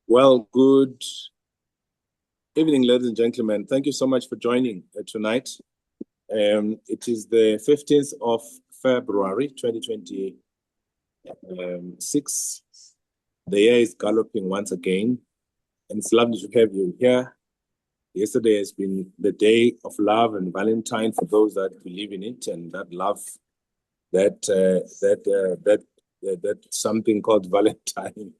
Well, good evening, ladies and gentlemen. Thank you so much for joining tonight. It is the 15th of February, 2026. The year is galloping once again, and it's lovely to have you here. Yesterday has been the day of love and Valentine for those that believe in it, and that love, that something called Valentine.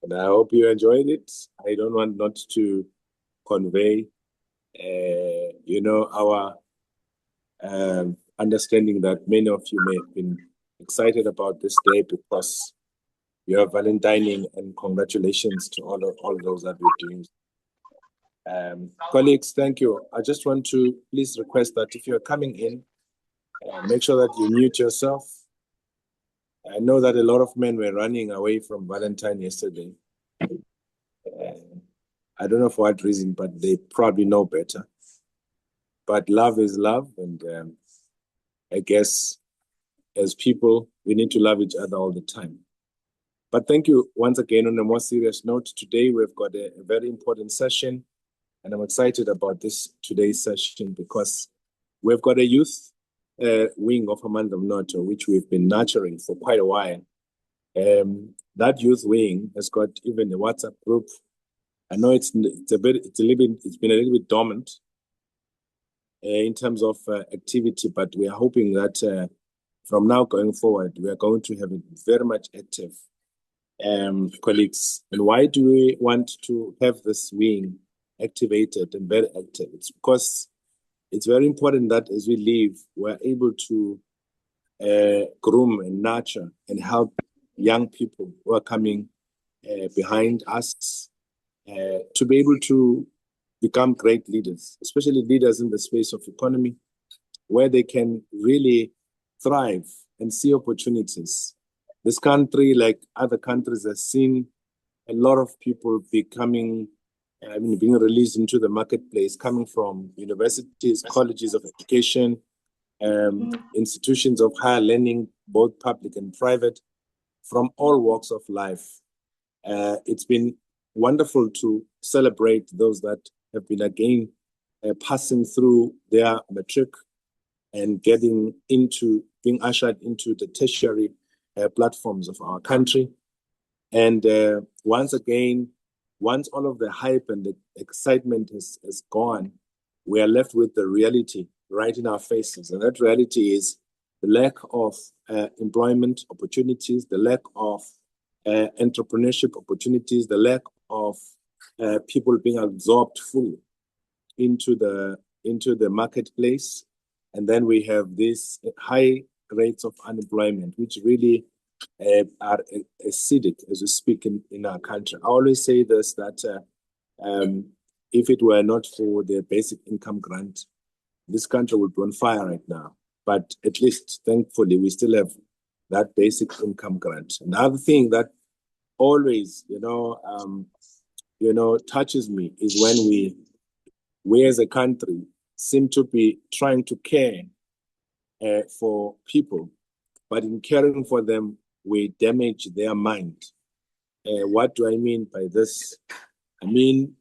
And I hope you enjoyed it. I don't want not to convey, our understanding that many of you may have been excited about this day because you are Valentining, and congratulations to all those that we're doing. Colleagues, thank you. I just want to please request that if you're coming in, make sure that you mute yourself. I know that a lot of men were running away from Valentine yesterday. I don't know for what reason, but they probably know better. But love is love, and I guess as people, we need to love each other all the time. But thank you once again. On a more serious note, today we've got a very important session, and I'm excited about today's session because we've got a youth wing of Amandla Mnotho, which we've been nurturing for quite a while. That youth wing has got even a WhatsApp group. I know it's been a little bit dormant in terms of activity, but we are hoping that from now going forward, we are going to have it very much active, colleagues. And why do we want to have this wing activated and very active? It's because it's very important that as we leave, we're able to groom and nurture and help young people who are coming behind us to be able to become great leaders, especially leaders in the space of economy, where they can really thrive and see opportunities. This country, like other countries, has seen a lot of people being released into the marketplace, coming from universities, colleges of education, institutions of higher learning, both public and private, from all walks of life. It's been wonderful to celebrate those that have been again passing through their matric and being ushered into the tertiary platforms of our country. And once again, once all of the hype and the excitement is gone, we are left with the reality right in our faces. And that reality is the lack of employment opportunities, the lack of entrepreneurship opportunities, the lack of people being absorbed fully into the marketplace. And then we have these high rates of unemployment, which really are acidic as we speak in our country. I always say this, that if it were not for the basic income grant, this country would be on fire right now. But at least, thankfully, we still have that basic income grant. Another thing that always, touches me is when we as a country seem to be trying to care for people, but in caring for them, we damage their mind. What do I mean by this? I mean,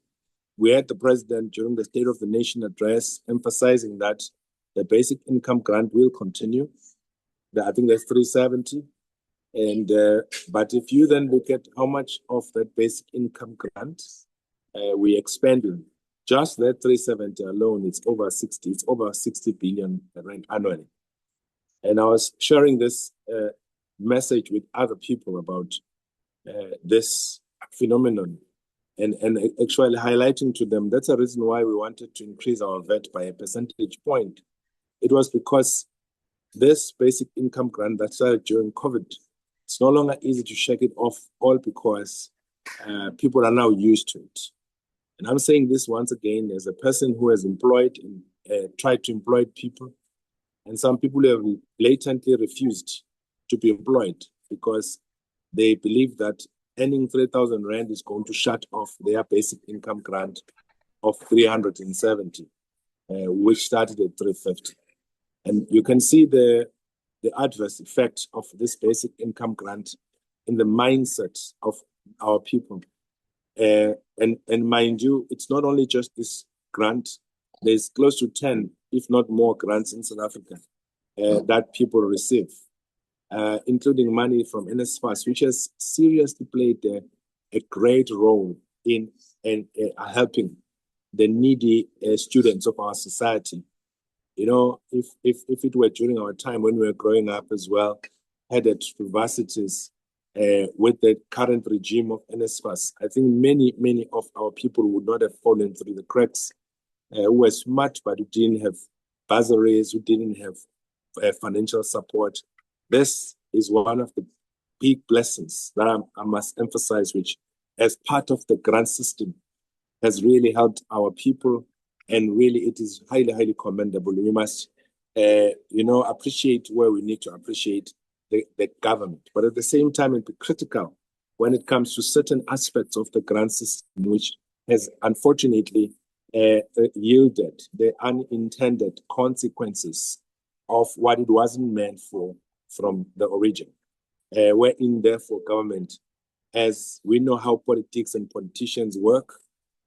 we had the president during the State of the Nation address emphasizing that the basic income grant will continue. I think that's 370. And but if you then look at how much of that basic income grant we expending, just that 370 alone, it's over 60 billion rand annually. And I was sharing this message with other people about this phenomenon and actually highlighting to them that's a reason why we wanted to increase our VAT by a percentage point. It was because this basic income grant that started during COVID, it's no longer easy to shake it off, all because people are now used to it. And I'm saying this once again as a person who has employed and tried to employ people, and some people have blatantly refused to be employed because they believe that earning 3,000 Rand is going to shut off their basic income grant of 370, which started at 350. And you can see the adverse effect of this basic income grant in the mindset of our people. And mind you, it's not only just this grant. There's close to 10, if not more, grants in South Africa that people receive, including money from NSFAS, which has seriously played a great role in helping the needy students of our society. You know, if it were during our time when we were growing up as well, headed to varsities with the current regime of NSFAS, I think many of our people would not have fallen through the cracks, who were smart but who didn't have bursaries, who didn't have financial support. This is one of the big blessings that I must emphasize, which as part of the grant system has really helped our people, and really it is highly commendable. We must appreciate where we need to appreciate the government, but at the same time be critical when it comes to certain aspects of the grant system, which has unfortunately yielded the unintended consequences of what it wasn't meant for from the origin. Wherein, therefore, government, as we know how politics and politicians work,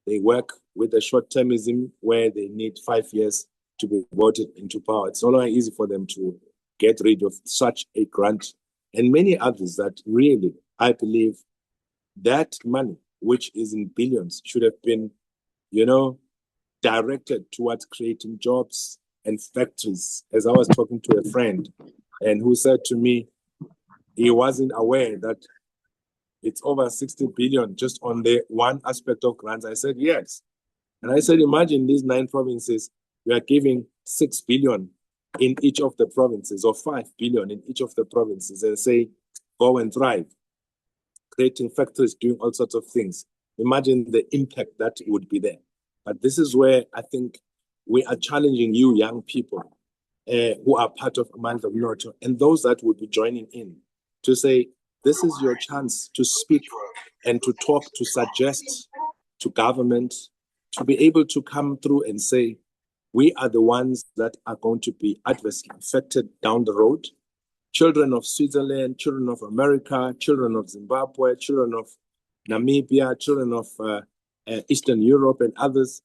they work with a short-termism where they need 5 years to be voted into power. It's no longer easy for them to get rid of such a grant and many others that really, I believe, that money, which is in billions, should have been, directed towards creating jobs and factories. As I was talking to a friend and who said to me, he wasn't aware that it's over 60 billion just on the one aspect of grants. I said, yes. And I said, imagine these 9 provinces, we are giving 6 billion in each of the provinces, or 5 billion in each of the provinces, and say, go and thrive, creating factories, doing all sorts of things. Imagine the impact that would be there. But this is where I think we are challenging you young people who are part of Amandla Mnotho, and those that would be joining in, to say, this is your chance to speak and to talk, to suggest to government, to be able to come through and say, we are the ones that are going to be adversely affected down the road. Children of Switzerland, children of America, children of Zimbabwe, children of Namibia, children of Eastern Europe and others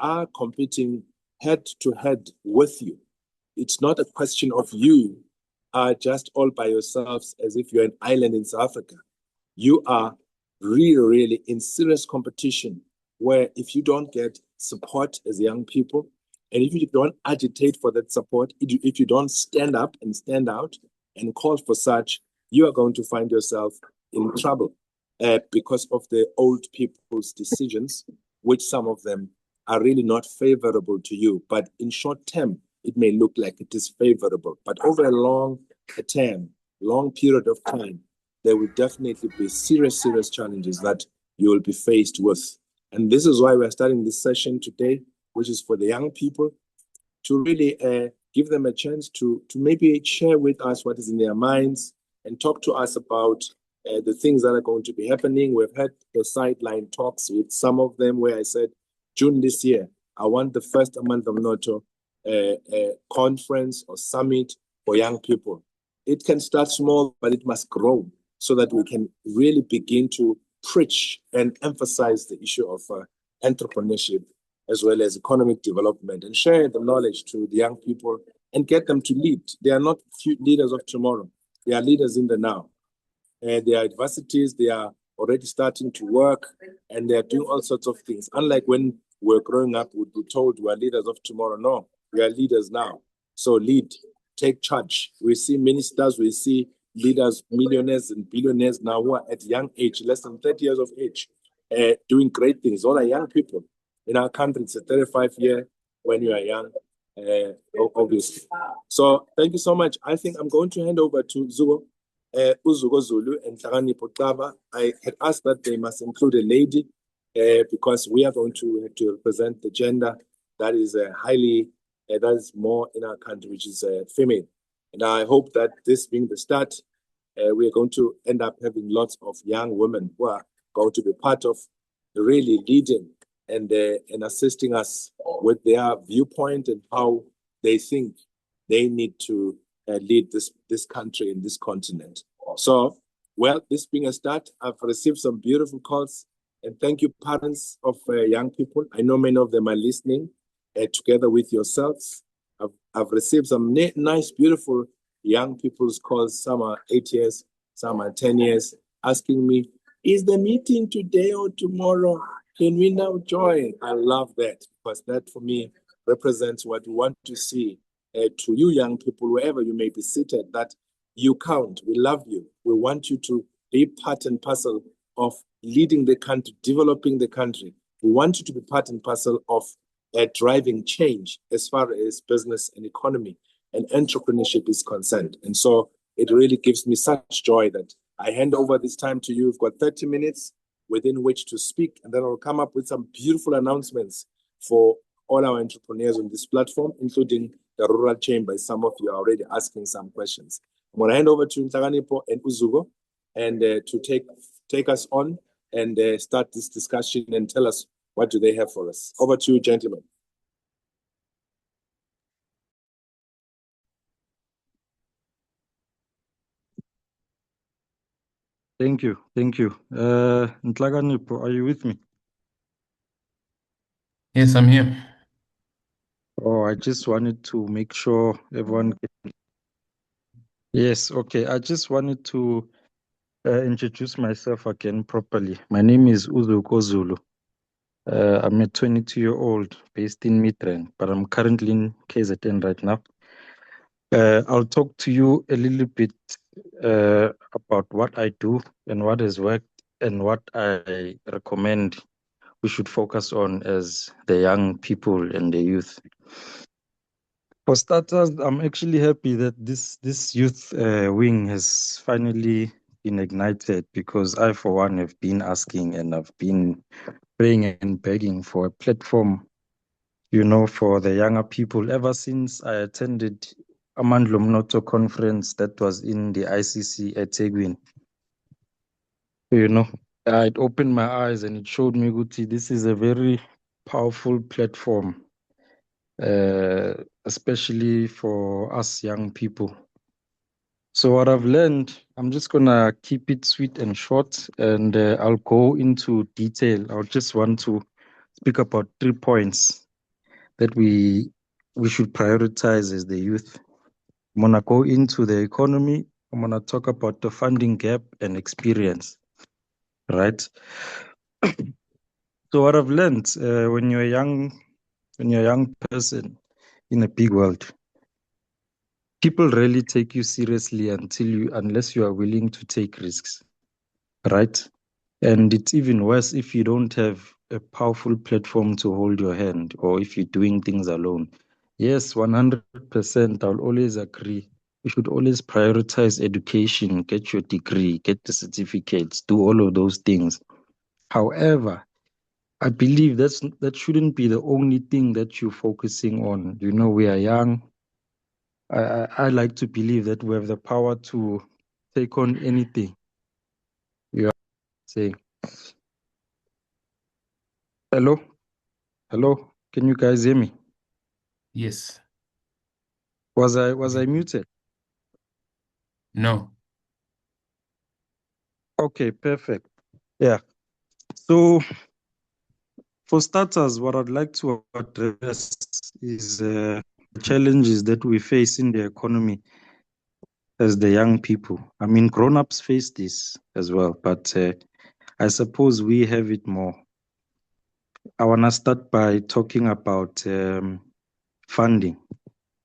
are competing head to head with you. It's not a question of you are just all by yourselves as if you're an island in South Africa. You are really in serious competition, where if you don't get support as young people, and if you don't agitate for that support, if you don't stand up and stand out and call for such, you are going to find yourself in trouble because of the old people's decisions, which some of them are really not favorable to you. But in short term, it may look like it is favorable. But over a long period of time, there will definitely be serious challenges that you will be faced with. And this is why we're starting this session today, which is for the young people, to really give them a chance to maybe share with us what is in their minds and talk to us about the things that are going to be happening. We've had the sideline talks with some of them where I said, June this year, I want the first Amandla Mnotho conference or summit for young people. It can start small, but it must grow so that we can really begin to preach and emphasize the issue of entrepreneurship as well as economic development, and share the knowledge to the young people and get them to lead. They are not leaders of tomorrow. They are leaders in the now. They are adversities. They are already starting to work, and they are doing all sorts of things. Unlike when we're growing up, we'd be told we are leaders of tomorrow. No, we are leaders now. So lead, take charge. We see ministers, we see leaders, millionaires and billionaires now who are at young age, less than 30 years of age, doing great things. All are young people. In our country, it's a 35-year when you are young, obviously. So thank you so much. I think I'm going to hand over to Zugo, Uzuko Zulu and Hlakani Potaba. I had asked that they must include a lady because we are going to represent the gender that is that is more in our country, which is female. And I hope that this being the start, we are going to end up having lots of young women who are going to be part of really leading and assisting us with their viewpoint and how they think they need to lead this country and this continent. So, well, this being a start, I've received some beautiful calls, and thank you, parents of young people. I know many of them are listening together with yourselves. I've received some nice, beautiful young people's calls. Some are 8 years, some are 10 years, asking me, is the meeting today or tomorrow? Can we now join? I love that, because that for me represents what we want to see to you young people, wherever you may be seated, that you count. We love you. We want you to be part and parcel of leading the country, developing the country. We want you to be part and parcel of driving change as far as business and economy and entrepreneurship is concerned. And so it really gives me such joy that I hand over this time to you. You've got 30 minutes within which to speak, and then I'll come up with some beautiful announcements for all our entrepreneurs on this platform, including the Rural Chamber. Some of you are already asking some questions. I'm going to hand over to Nhlakanipho and Uzuko and to take us on and start this discussion and tell us what do they have for us. Over to you, gentlemen. Thank you. Nhlakanipho, are you with me? Yes, I'm here. Oh, I just wanted to make sure everyone. Yes, okay. I just wanted to introduce myself again properly. My name is Uzuko Zulu. I'm a 22-year-old based in Midrand, but I'm currently in KZN right now. I'll talk to you a little bit about what I do and what has worked and what I recommend we should focus on as the young people and the youth. For starters, I'm actually happy that this youth wing has finally been ignited, because I, for one, have been asking and I've been praying and begging for a platform, for the younger people ever since I attended Amandla Mnoto conference that was in the ICC at Tegwin. It opened my eyes and it showed me, Guti, this is a very powerful platform, especially for us young people. So what I've learned, I'm just going to keep it sweet and short, and I'll go into detail. I just want to speak about 3 points that we should prioritize as the youth. I'm going to go into the economy. I'm going to talk about the funding gap and experience, right? So what I've learned, when you're a young person in a big world, people rarely take you seriously unless you are willing to take risks, right? And it's even worse if you don't have a powerful platform to hold your hand, or if you're doing things alone. Yes, 100%, I'll always agree. You should always prioritize education, get your degree, get the certificates, do all of those things. However, I believe that shouldn't be the only thing that you're focusing on. We are young. I like to believe that we have the power to take on anything. You are saying, hello, can you guys hear me? Yes. Was I muted? No. Okay, perfect. Yeah. So for starters, what I'd like to address is the challenges that we face in the economy as the young people. I mean, grown-ups face this as well, but I suppose we have it more. I want to start by talking about funding.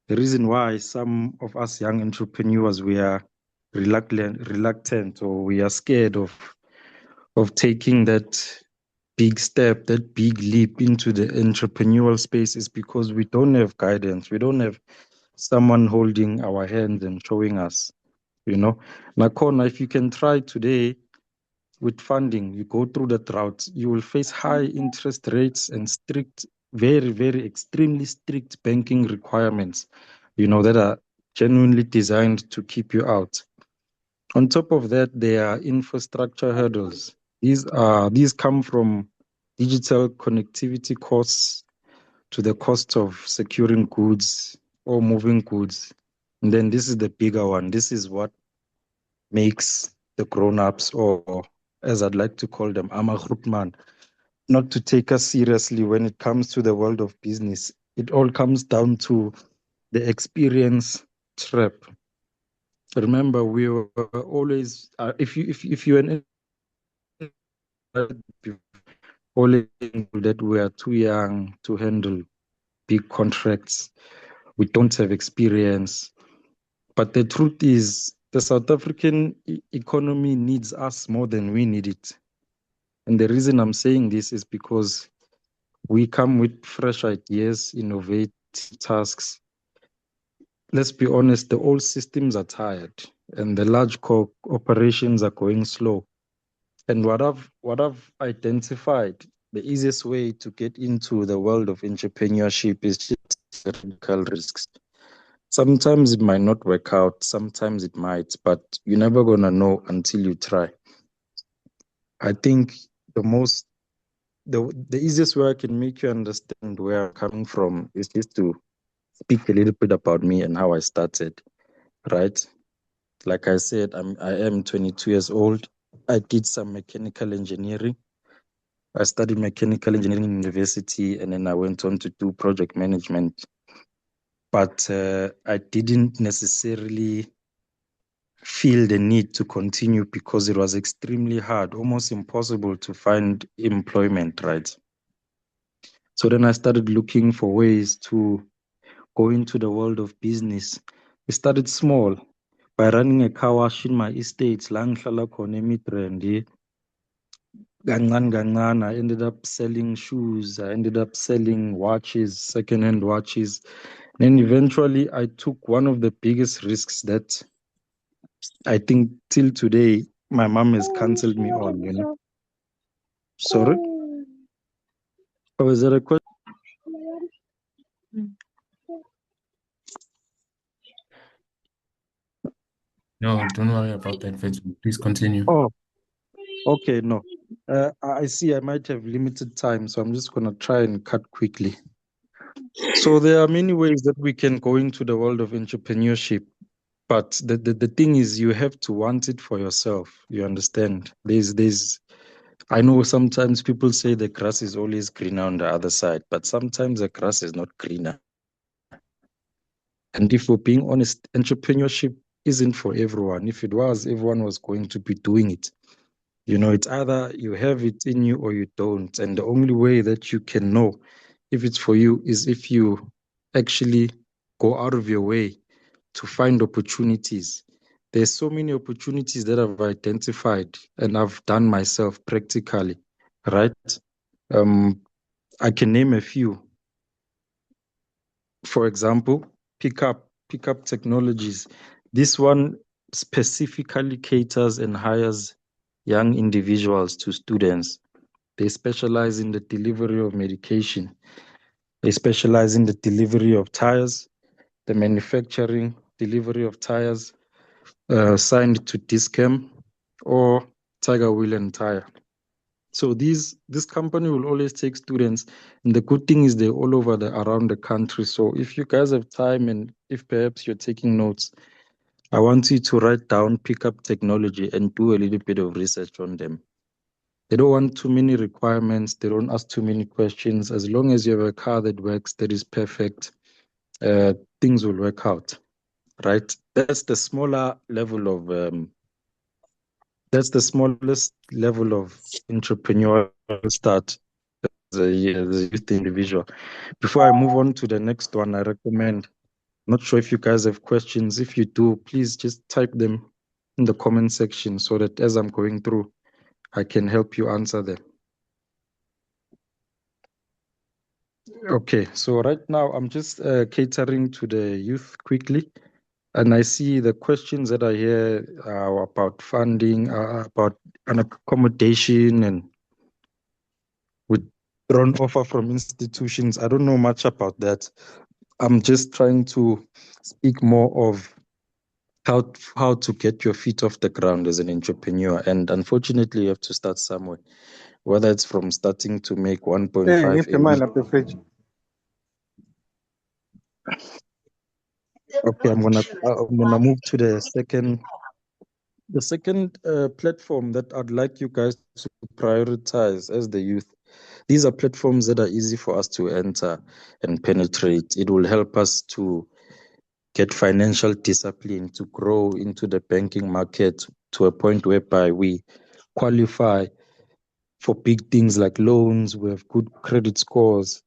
The reason why some of us young entrepreneurs, we are reluctant, or we are scared of taking that big step, that big leap into the entrepreneurial space, is because we don't have guidance. We don't have someone holding our hands and showing us, Nakhona, if you can try today with funding, you go through that route, you will face high interest rates and strict, very, very extremely strict banking requirements, that are genuinely designed to keep you out. On top of that, there are infrastructure hurdles. These come from digital connectivity costs to the cost of securing goods, or moving goods. And then this is the bigger one. This is what makes the grown-ups, or as I'd like to call them, amagroepman, not to take us seriously when it comes to the world of business. It all comes down to the experience trap. Remember, we were always, if you're an always that we are too young to handle big contracts. We don't have experience. But the truth is, the South African economy needs us more than we need it. And the reason I'm saying this is because we come with fresh ideas, innovative tasks. Let's be honest, the old systems are tired and the large operations are going slow. And what I've identified, the easiest way to get into the world of entrepreneurship is just radical risks. Sometimes it might not work out, sometimes it might, but you're never gonna know until you try. I think the easiest way I can make you understand where I'm coming from is just to speak a little bit about me and how I started, right? Like I said, I am 22 years old. I did some mechanical engineering. I studied mechanical engineering in university, and then I went on to do project management. But I didn't necessarily feel the need to continue because it was extremely hard, almost impossible to find employment, right? So then I started looking for ways to go into the world of business. We started small by running a car wash in my estate, la ngihlala khona eMidrand. Kancane, I ended up selling shoes. I ended up selling watches, second-hand watches. Then eventually I took one of the biggest risks that I think till today my mom has cancelled me on, you know. Sorry? Oh, is that a question? No, don't worry about that, Virgil. Please continue. Oh, okay, no. I see I might have limited time, so I'm just going to try and cut quickly. So there are many ways that we can go into the world of entrepreneurship, but the thing is you have to want it for yourself. You understand? I know sometimes people say the grass is always greener on the other side, but sometimes the grass is not greener. And if we're being honest, entrepreneurship isn't for everyone. If it was, everyone was going to be doing it. You know, it's either you have it in you or you don't. And the only way that you can know if it's for you is if you actually go out of your way to find opportunities. There's so many opportunities that I've identified and I've done myself practically, right? I can name a few. For example, pickup technologies. This one specifically caters and hires young individuals to students. They specialize in the delivery of medication. They specialize in the delivery of tires, the manufacturing, delivery of tires, signed to Discam or Tiger Wheel and Tire. So this company will always take students, and the good thing is they're all over around the country. So if you guys have time and if perhaps you're taking notes, I want you to write down pickup technology and do a little bit of research on them. They don't want too many requirements. They don't ask too many questions. As long as you have a car that works, that is perfect, things will work out, right? That's the smaller level of that's the smallest level of entrepreneurial start as a youth individual. Before I move on to the next one, I recommend, not sure if you guys have questions. If you do, please just type them in the comment section so that as I'm going through, I can help you answer them. Okay, so right now I'm just catering to the youth quickly. And I see the questions that I hear are about funding, about an accommodation and withdrawn offer from institutions. I don't know much about that. I'm just trying to speak more of how to get your feet off the ground as an entrepreneur. And unfortunately, you have to start somewhere, whether it's from starting to make 1.5 a week. Okay, I'm gonna move to the second platform that I'd like you guys to prioritize as the youth. These are platforms that are easy for us to enter and penetrate. It will help us to get financial discipline, to grow into the banking market to a point whereby we qualify for big things like loans, we have good credit scores.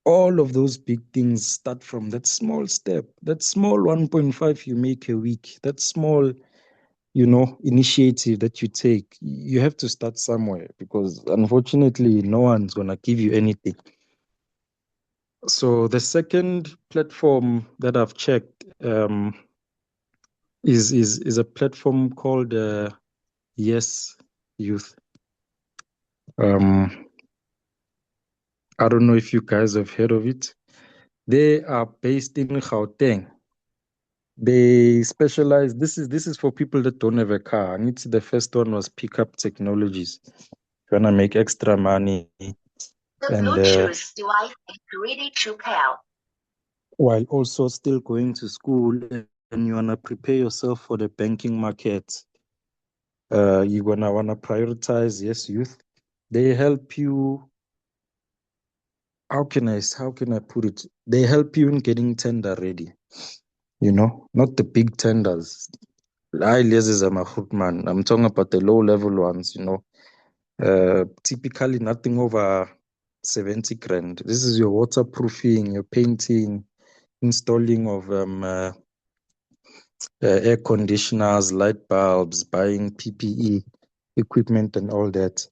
All of those big things start from that small step, that small 1.5 you make a week, that small, initiative that you take. You have to start somewhere because unfortunately, no one's going to give you anything. So the second platform that I've checked is a platform called Yes Youth. I don't know if you guys have heard of it. They are based in Gauteng. They specialize. This is for people that don't have a car. And it's the first one was Pickup Technologies. If you wanna make extra money and Bluetooth device is ready to pair. while also still going to school and you wanna prepare yourself for the banking market, you're gonna wanna prioritize Yes Youth. They help you. How can I put it? They help you in getting tender ready. Not the big tenders. I is a man. I'm talking about the low level ones, typically nothing over 70 grand. This is your waterproofing, your painting, installing of air conditioners, light bulbs, buying PPE equipment and all that.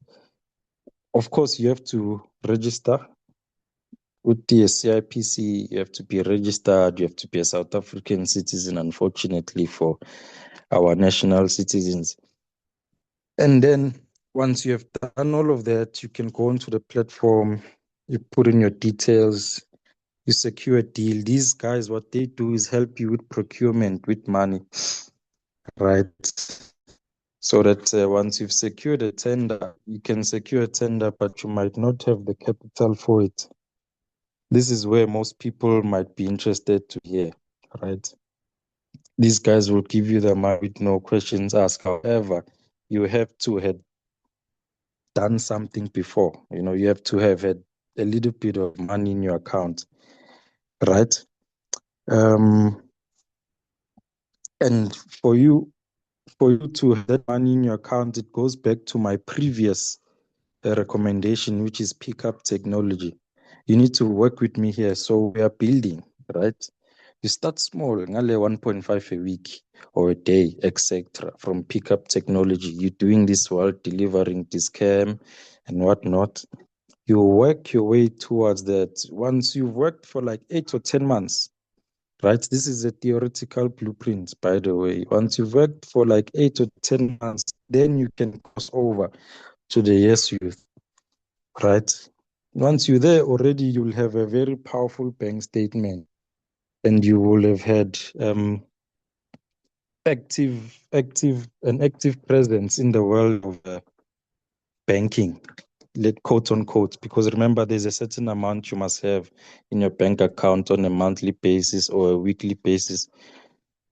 Of course, you have to register with the CIPC. You have to be registered. You have to be a South African citizen, unfortunately, for our national citizens. And then once you have done all of that, you can go onto the platform, you put in your details, you secure a deal. These guys, what they do is help you with procurement, with money, right? So that once you've secured a tender, you can secure a tender, but you might not have the capital for it. This is where most people might be interested to hear, right? These guys will give you the money with no questions asked. However, you have to have done something before. You have to have had a little bit of money in your account, right? And for you to have that money in your account, it goes back to my previous recommendation, which is Pickup Technology. You need to work with me here. So we are building, right? You start small, ngale 1.5 a week or a day, etc. From Pickup Technology. You're doing this while delivering this scam and whatnot. You work your way towards that. Once you've worked for like 8 or 10 months, right? This is a theoretical blueprint, by the way. Once you've worked for like 8 or 10 months, then you can cross over to the Yes Youth, right? Once you're there already, you'll have a very powerful bank statement and you will have had an active presence in the world of banking, quote unquote, because remember, there's a certain amount you must have in your bank account on a monthly basis or a weekly basis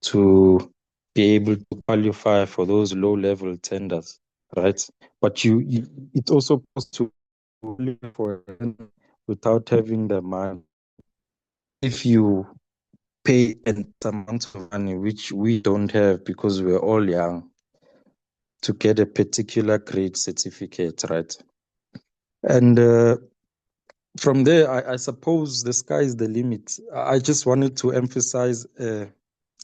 to be able to qualify for those low level tenders, right? But it's also possible to qualify for it without having the money. If you pay an amount of money, which we don't have because we're all young, to get a particular grade certificate, right? And from there, I suppose the sky is the limit. I just wanted to emphasize a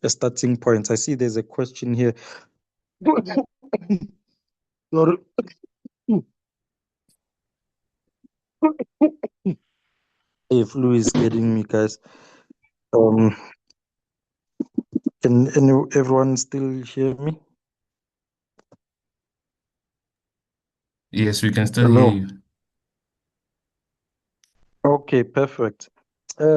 starting point. I see there's a question here. Sorry. A flu is getting me, guys. Can everyone still hear me? Yes, we can still hear Hello. you. Okay, perfect.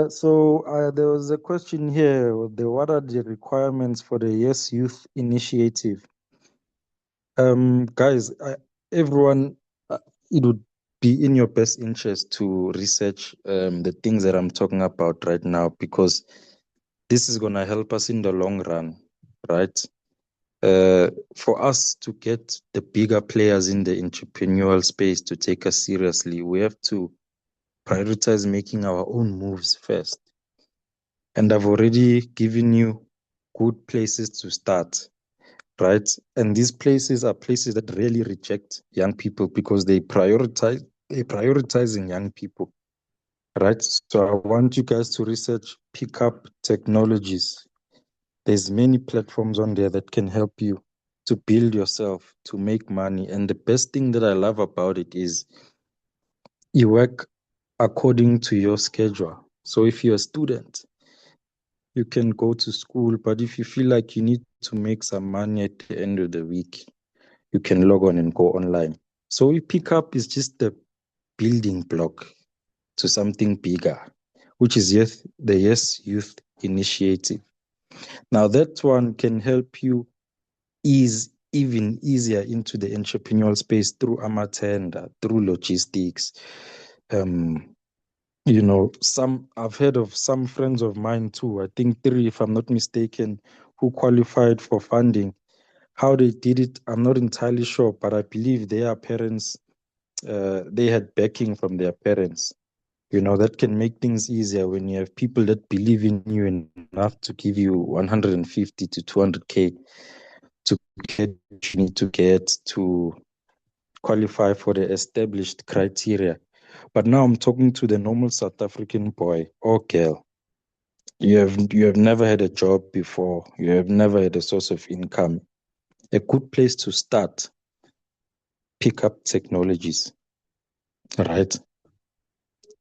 So there was a question here. What are the requirements for the Yes Youth Initiative? Guys, everyone, it would be in your best interest to research the things that I'm talking about right now, because This is going to help us in the long run, right? For us to get the bigger players in the entrepreneurial space to take us seriously, we have to prioritize making our own moves first. And I've already given you good places to start, right? And these places are places that really reject young people because they're prioritizing young people, right? So I want you guys to research Pickup Technologies. There's many platforms on there that can help you to build yourself, to make money. And the best thing that I love about it is you work according to your schedule. So if you're a student, you can go to school, but if you feel like you need to make some money at the end of the week, you can log on and go online. So Pickup is just the building block to something bigger, which is the Yes Youth Initiative. Now that one can help you ease even easier into the entrepreneurial space through Amatenda, through logistics. I've heard of some friends of mine too, I think 3, if I'm not mistaken, who qualified for funding. How they did it, I'm not entirely sure, but I believe their parents, they had backing from their parents. That can make things easier when you have people that believe in you enough to give you 150 to 200K to get what you need to get to qualify for the established criteria. But now I'm talking to the normal South African boy or girl. You have never had a job before. You have never had a source of income. A good place to start, Pickup Technologies, right?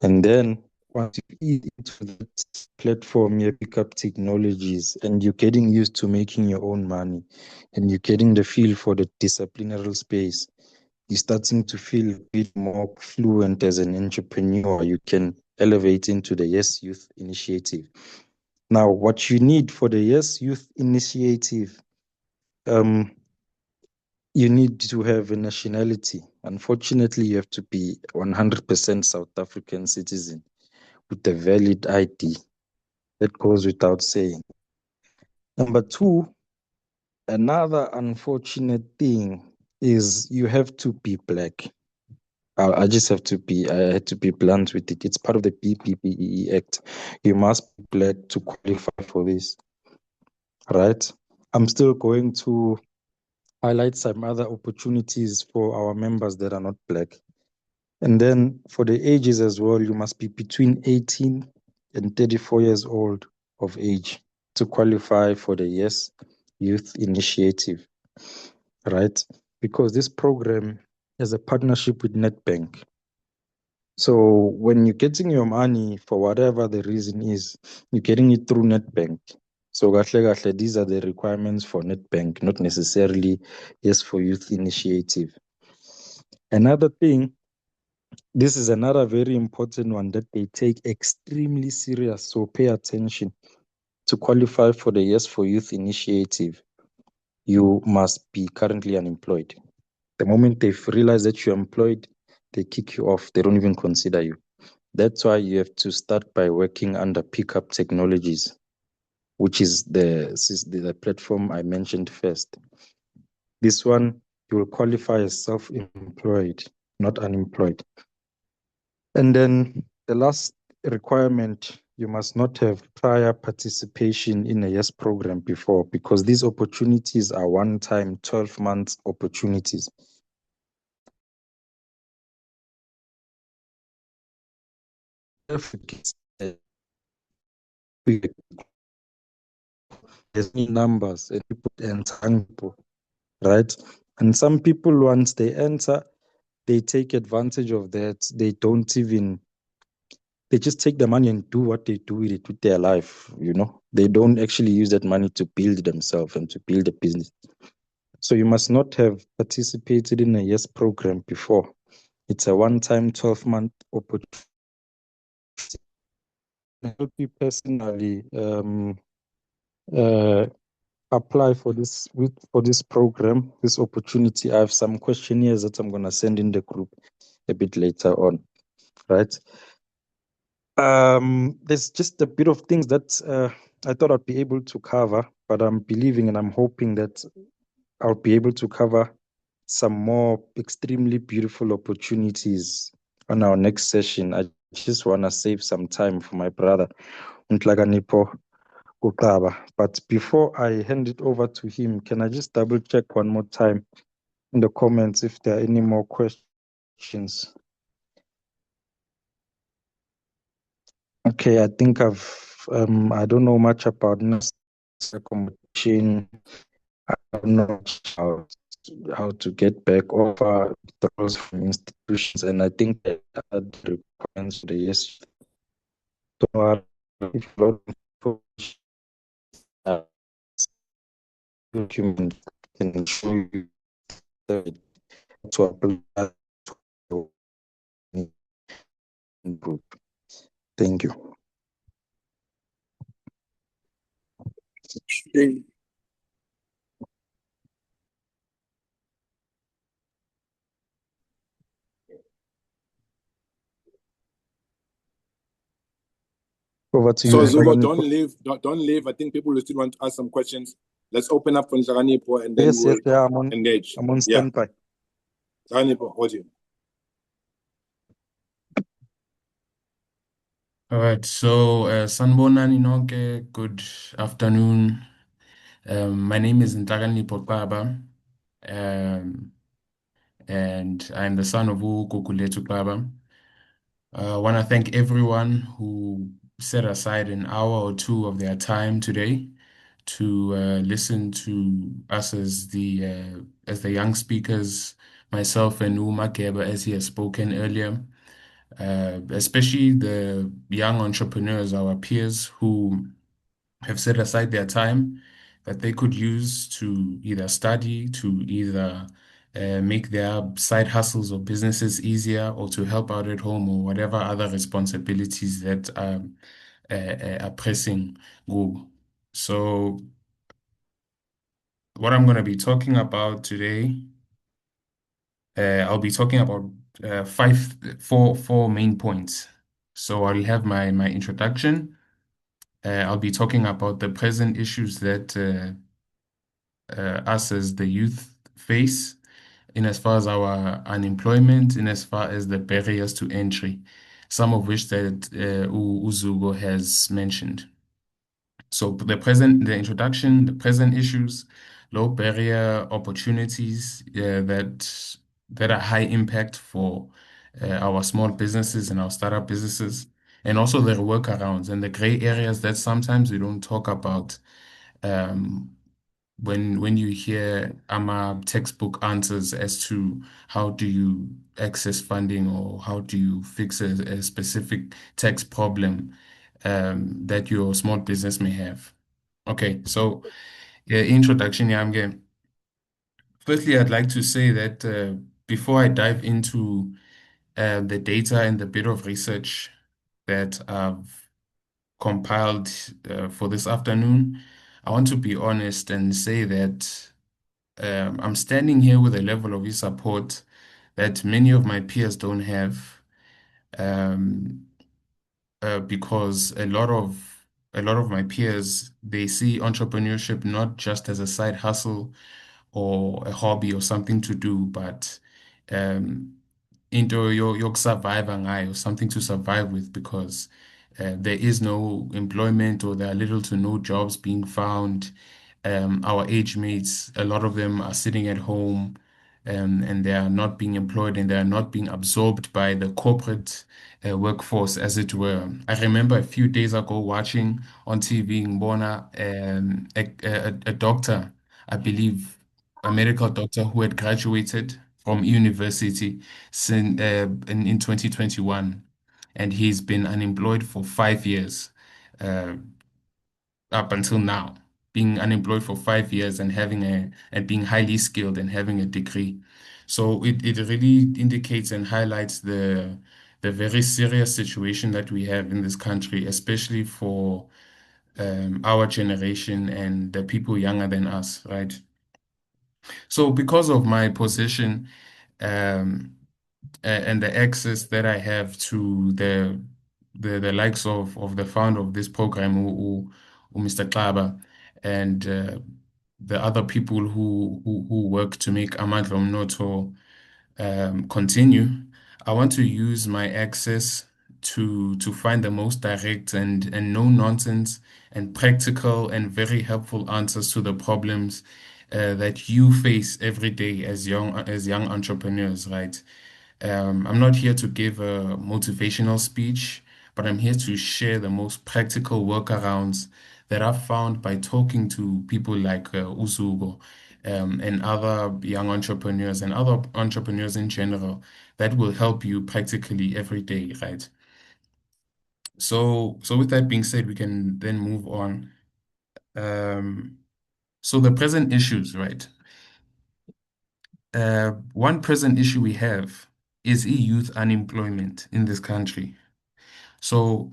And then once you eat into that platform, you Pickup Technologies, and you're getting used to making your own money, and you're getting the feel for the disciplinary space. You're starting to feel a bit more fluent as an entrepreneur. You can elevate into the Yes Youth Initiative. Now, what you need for the Yes Youth Initiative, you need to have a nationality. Unfortunately, you have to be 100% South African citizen with a valid ID. That goes without saying. Number 2, another unfortunate thing is you have to be black. I had to be blunt with it. It's part of the BBBEE Act. You must be black to qualify for this, right? I'm still going to highlight some other opportunities for our members that are not black. And then for the ages as well, you must be between 18 and 34 years old of age to qualify for the Yes Youth Initiative, right? Because this program has a partnership with Nedbank. So when you're getting your money, for whatever the reason is, you're getting it through Nedbank. So these are the requirements for Nedbank, not necessarily Yes for Youth Initiative. Another thing, this is another very important one that they take extremely serious, so pay attention. To qualify for the Yes for Youth Initiative, you must be currently unemployed. The moment they've realized that you're employed, they kick you off. They don't even consider you. That's why you have to start by working under Pickup Technologies, which is the platform I mentioned first. This one, you will qualify as self-employed, not unemployed. And then the last requirement, you must not have prior participation in a YES program before, because these opportunities are one-time 12-month opportunities. There's numbers and people enter, right? And some people, once they enter, they take advantage of that. They just take the money and do what they do with it with their life, They don't actually use that money to build themselves and to build a business. So you must not have participated in a YES program before. It's a one-time 12-month opportunity. I help you personally apply for this program, this opportunity. I have some questionnaires that I'm going to send in the group a bit later on, right? There's just a bit of things that I thought I'd be able to cover, but I'm believing and I'm hoping that I'll be able to cover some more extremely beautiful opportunities on our next session. I just want to save some time for my brother, Nhlakanipho Kukaba. But before I hand it over to him, can I just double check one more time in the comments if there are any more questions? Okay, I think I don't know much about accommodation. I don't know how to get back offer withdrawals from institutions, and I think I had the requirements for the yes. Don't worry, if a lot of information, document can show you the to apply to group. Thank you. Over to So you. Zubo, Nhlakanipho. don't leave. I think people will still want to ask some questions. Let's open up for Nhlakanipho and then Yes, we'll yes, yeah, engage. I'm on Yeah, standby. Nhlakanipho, hold you. All right, so sanibonani nonke, good afternoon. My name is Nhlakanipho Xaba, and I'm the son of uGugulethu Xaba. I want to thank everyone who set aside an hour or two of their time today to listen to us as the young speakers, myself and Uma Geba, as he has spoken earlier. Especially the young entrepreneurs, our peers who have set aside their time that they could use to either study, to either make their side hustles or businesses easier, or to help out at home, or whatever other responsibilities that are pressing. Go. So, what I'm going to be talking about today, I'll be talking about four main points. So I'll have my introduction. I'll be talking about the present issues that us as the youth face, in as far as our unemployment, in as far as the barriers to entry, some of which that Uzugo has mentioned. So the introduction, the present issues, low barrier opportunities that are high impact for our small businesses and our startup businesses, and also the workarounds and the gray areas that sometimes we don't talk about um, when you hear AMA textbook answers as to how do you access funding or how do you fix a specific tax problem that your small business may have. Okay, so introduction, yeah, I'm getting. Firstly, I'd like to say that before I dive into the data and the bit of research that I've compiled for this afternoon, I want to be honest and say that I'm standing here with a level of support that many of my peers don't have, um, because a lot of my peers, they see entrepreneurship not just as a side hustle or a hobby or something to do, but um, into yokusurviva ngayo, something to survive with, because there is no employment or there are little to no jobs being found. Our age mates, a lot of them are sitting at home, and they are not being employed and they are not being absorbed by the corporate workforce, as it were. I remember a few days ago watching on TV, ngibona a doctor, I believe, a medical doctor who had graduated from university in 2021, and he's been unemployed for 5 years uh, up until now, being unemployed for 5 years and and being highly skilled and having a degree. So it really indicates and highlights the very serious situation that we have in this country, especially for our generation and the people younger than us, right? So because of my position, um, and the access that I have to the likes of the founder of this program, Mr. Klaba, and the other people who work to make Amandla Mnotho continue. I want to use my access to find the most direct and no nonsense and practical and very helpful answers to the problems that you face every day as young entrepreneurs, right? I'm not here to give a motivational speech, but I'm here to share the most practical workarounds that I've found by talking to people like Uzugo, and other young entrepreneurs and other entrepreneurs in general that will help you practically every day, right? So with that being said, we can then move on. So the present issues, right? One present issue we have is youth unemployment in this country. So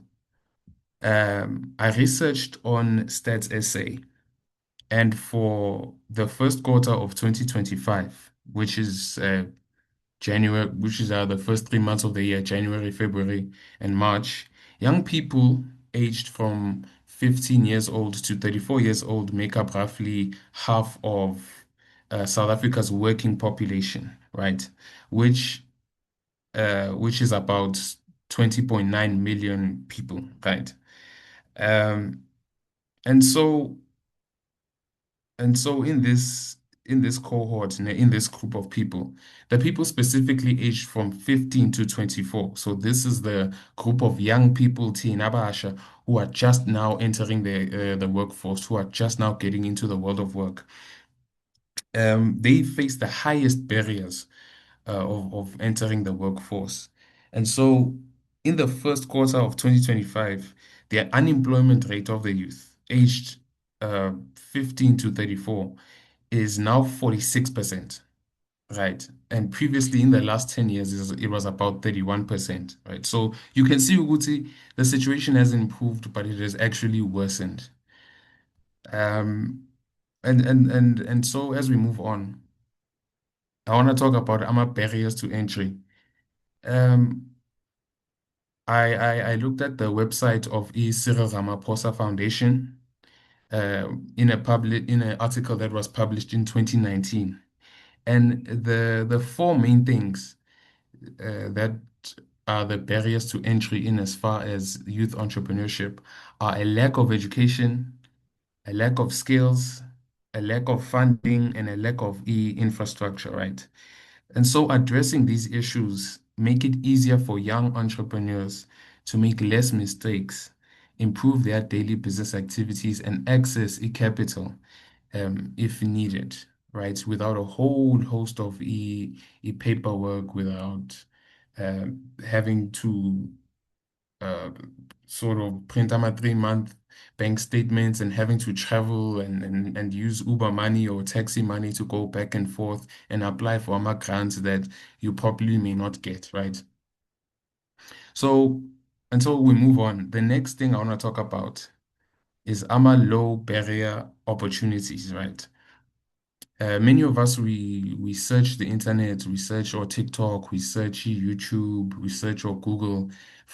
I researched on Stats SA, and for the first quarter of 2025, which is January, which is the first 3 months of the year, January, February, and March, young people aged from 15 years old to 34 years old make up roughly half of South Africa's working population, right? Which which is about 20.9 million people, right? Um, and so in this cohort, in this group of people, the people specifically aged from 15 to 24. So this is the group of young people, Tina Basha, who are just now entering the workforce, who are just now getting into the world of work. They face the highest barriers of entering the workforce. And so in the first quarter of 2025, the unemployment rate of the youth aged 15 to 34 is now 46%, right? And previously in the last 10 years, it was about 31%, right? So you can see, Uguti, the situation has improved, but it has actually worsened. And so as we move on, I want to talk about our barriers to entry. Um, I looked at the website of Cyril Ramaphosa Foundation in an article that was published in 2019. And the four main things that are the barriers to entry in as far as youth entrepreneurship are a lack of education, a lack of skills, a lack of funding, and a lack of infrastructure, right? And so addressing these issues make it easier for young entrepreneurs to make less mistakes, improve their daily business activities, and access capital if needed, right? Without a whole host of paperwork, without having to uh, sort of print out my 3 month bank statements and having to travel and use Uber money or taxi money to go back and forth and apply for AMA grants that you probably may not get, right? So until we move on, the next thing I want to talk about is AMA low barrier opportunities, right? Many of us, we search the internet, we search or TikTok, we search YouTube, we search or Google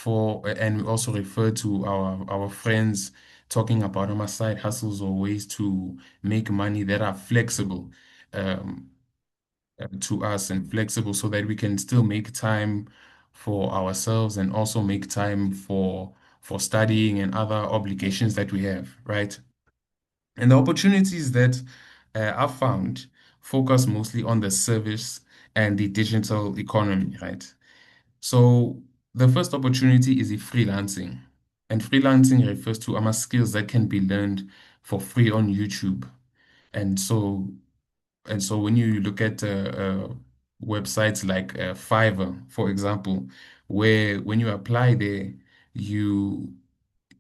and we also refer to our friends talking about our side hustles or ways to make money that are flexible um, to us and flexible so that we can still make time for ourselves and also make time for studying and other obligations that we have, right? And the opportunities that I've found focus mostly on the service and the digital economy, right? So the first opportunity is the freelancing. And freelancing refers to skills that can be learned for free on YouTube. And so when you look at websites like Fiverr, for example, where when you apply there, you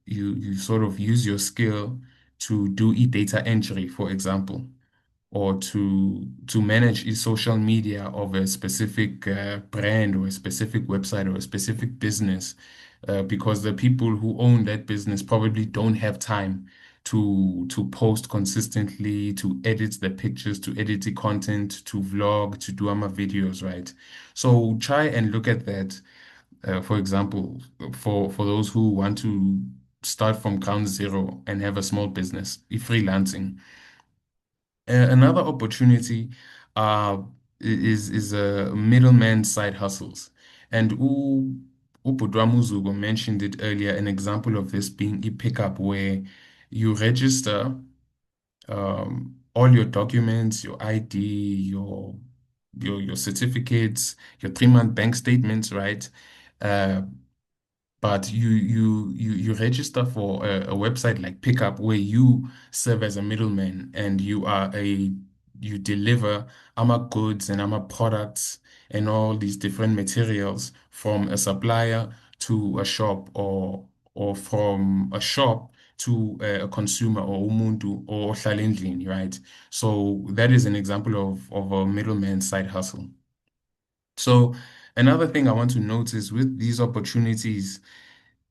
you sort of use your skill to do data entry, for example, or to manage social media of a specific brand or a specific website or a specific business, because the people who own that business probably don't have time to post consistently, to edit the pictures, to edit the content, to vlog, to do my videos, right? So try and look at that for example, for those who want to start from ground zero and have a small business, freelancing. Another opportunity uh, is a middleman side hustles. And Ubudwamu Zugo mentioned it earlier, an example of this being ePickup, where you register all your documents, your ID, your certificates, your 3-month bank statements, right? Uh, but you register for a website like Pickup where you serve as a middleman and you deliver goods and products and all these different materials from a supplier to a shop or from a shop to a consumer or umuntu or ohlala endlini, right? So that is an example of a middleman side hustle. So another thing I want to notice with these opportunities,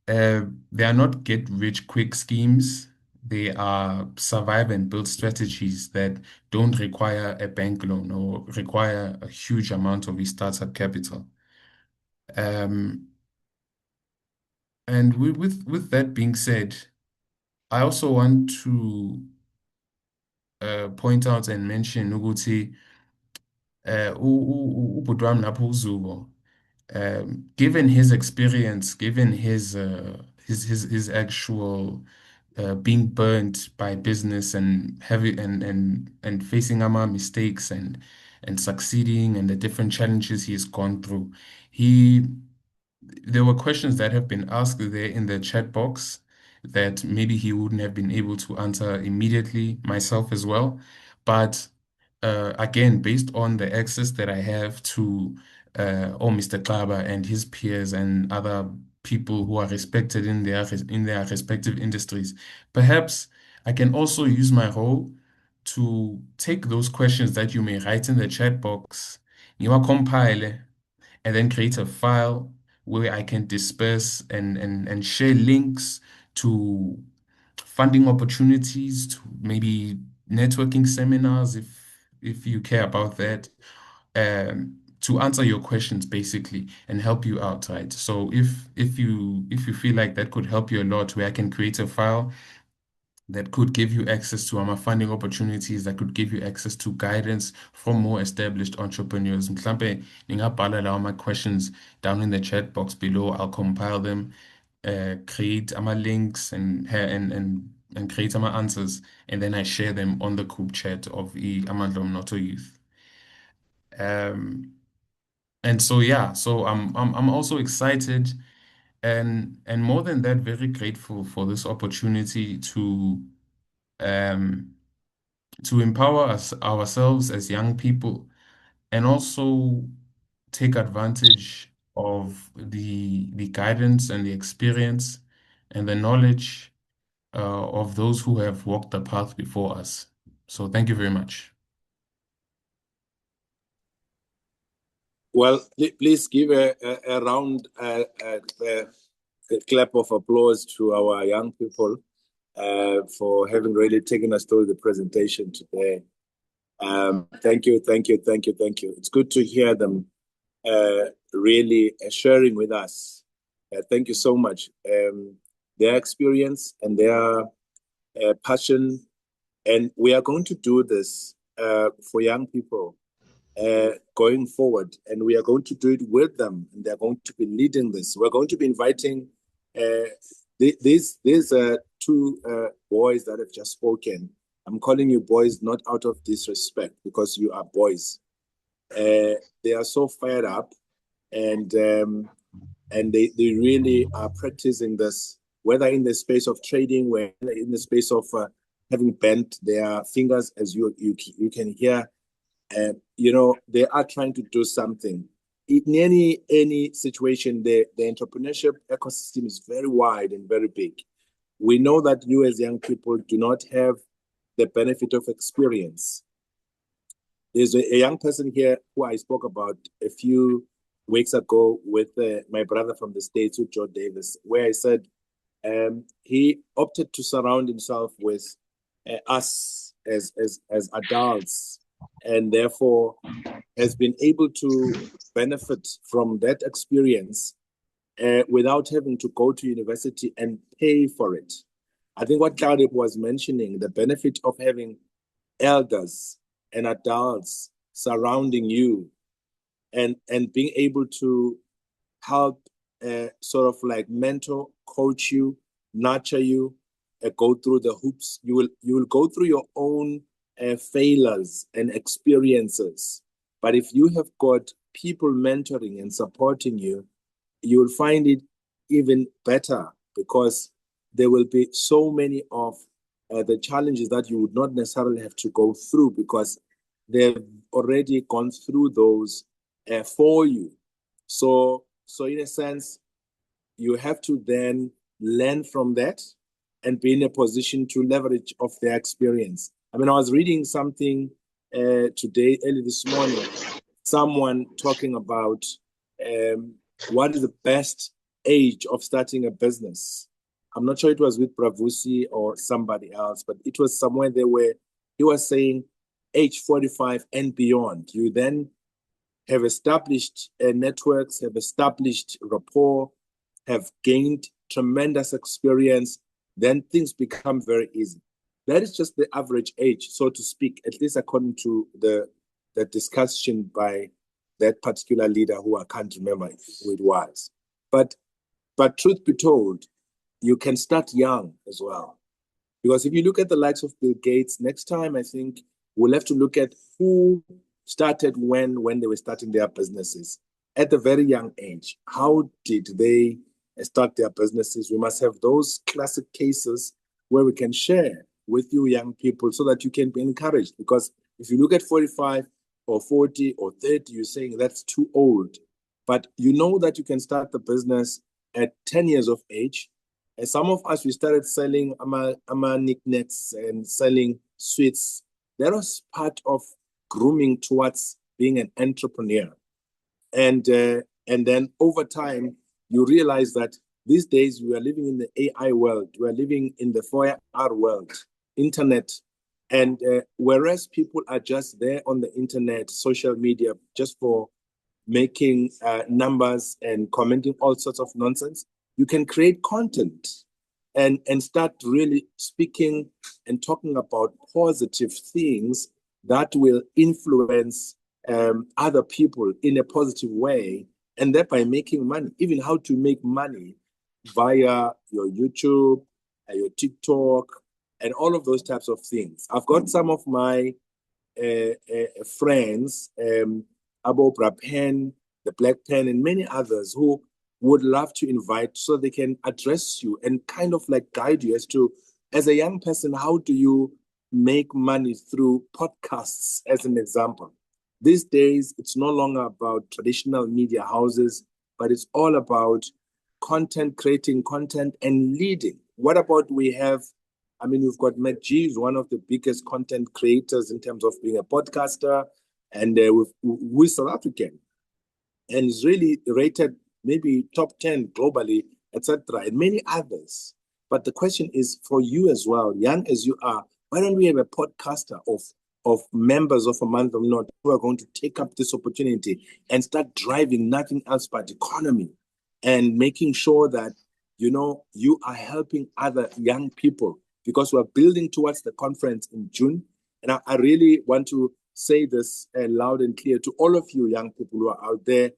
they are not get rich quick schemes. They are survive and build strategies that don't require a bank loan or require a huge amount of startup capital. Um, and with that being said, I also want to point out and mention ukuthi ubhuti wami lapho uZuko, given his experience, given his actual being burnt by business and heavy and facing mistakes and succeeding and the different challenges he's gone through, he there were questions that have been asked there in the chat box that maybe he wouldn't have been able to answer immediately, myself as well. But again, based on the access that I have to Mr. Kaba and his peers and other people who are respected in their respective industries, perhaps I can also use my role to take those questions that you may write in the chat box, you compile, and then create a file where I can disperse and share links to funding opportunities, to maybe networking seminars if you care about that, to answer your questions basically and help you out, right? So if you feel like that could help you a lot, where I can create a file that could give you access to funding opportunities, that could give you access to guidance from more established entrepreneurs. Mhlampe ningabhala lawo my questions down in the chat box below. I'll compile them, create links and create answers, and then I share them on the group chat of the Amandla Umnotho Youth. And so yeah, so I'm also excited and more than that, very grateful for this opportunity um, to empower ourselves as young people and also take advantage of the guidance and the experience and the knowledge of those who have walked the path before us. So thank you very much. Well, please give a round a clap of applause to our young people for having really taken us through the presentation today. Thank you. It's good to hear them really sharing with us. Thank you so much. Their experience and their passion, and we are going to do this for young people going forward, and we are going to do it with them, and they're going to be leading this. We're going to be inviting these two boys that have just spoken. I'm calling you boys not out of disrespect, because you are boys. They are so fired up, and they really are practicing this, whether in the space of trading, whether in the space of having bent their fingers, as you can hear. They are trying to do something. In any situation, the entrepreneurship ecosystem is very wide and very big. We know that you as young people do not have the benefit of experience. There's a young person here who I spoke about a few weeks ago with my brother from the States, with Joe Davis, where I said he opted to surround himself with us as adults, and therefore has been able to benefit from that experience without having to go to university and pay for it. I think what Claudia was mentioning, the benefit of having elders and adults surrounding you and being able to help sort of like mentor, coach you, nurture you, go through the hoops. You will go through your own failures and experiences. But if you have got people mentoring and supporting you, you will find it even better, because there will be so many of the challenges that you would not necessarily have to go through, because they've already gone through those for you. So in a sense, you have to then learn from that and be in a position to leverage off their experience. I mean, I was reading something today, early this morning, someone talking about what is the best age of starting a business. I'm not sure it was with Bravusi or somebody else, but it was somewhere there where he was saying age 45 and beyond. You then have established networks, have established rapport, have gained tremendous experience, then things become very easy. That is just the average age, so to speak, at least according to the discussion by that particular leader, who I can't remember who it was. But truth be told, you can start young as well. Because if you look at the likes of Bill Gates, next time I think we'll have to look at who started when they were starting their businesses at a very young age. How did they start their businesses? We must have those classic cases where we can share with you young people so that you can be encouraged. Because if you look at 45 or 40 or 30, you're saying that's too old. But you know that you can start the business at 10 years of age. And some of us, we started selling ama knickknacks and selling sweets. That was part of grooming towards being an entrepreneur. And then over time, you realize that these days we are living in the AI world. We are living in the 4R world, internet. And whereas people are just there on the internet, social media, just for making numbers and commenting all sorts of nonsense, you can create content and start really speaking and talking about positive things that will influence other people in a positive way, and thereby making money. Even how to make money via your YouTube, your TikTok, and all of those types of things. I've got some of my friends, Abo Pen, the Black Pen, and many others who would love to invite so they can address you and kind of like guide you as to, as a young person, how do you make money through podcasts, as an example. These days, it's no longer about traditional media houses, but it's all about content, creating content and leading. What about we've got Matt G, who's one of the biggest content creators in terms of being a podcaster, and who is South African, and is really rated maybe top 10 globally, etc., and many others. But the question is for you as well, young as you are, why don't we have a podcaster of members of A Month of Nought who are going to take up this opportunity and start driving nothing else but economy and making sure that, you are helping other young people, because we're building towards the conference in June. And I really want to say this loud and clear to all of you young people who are out there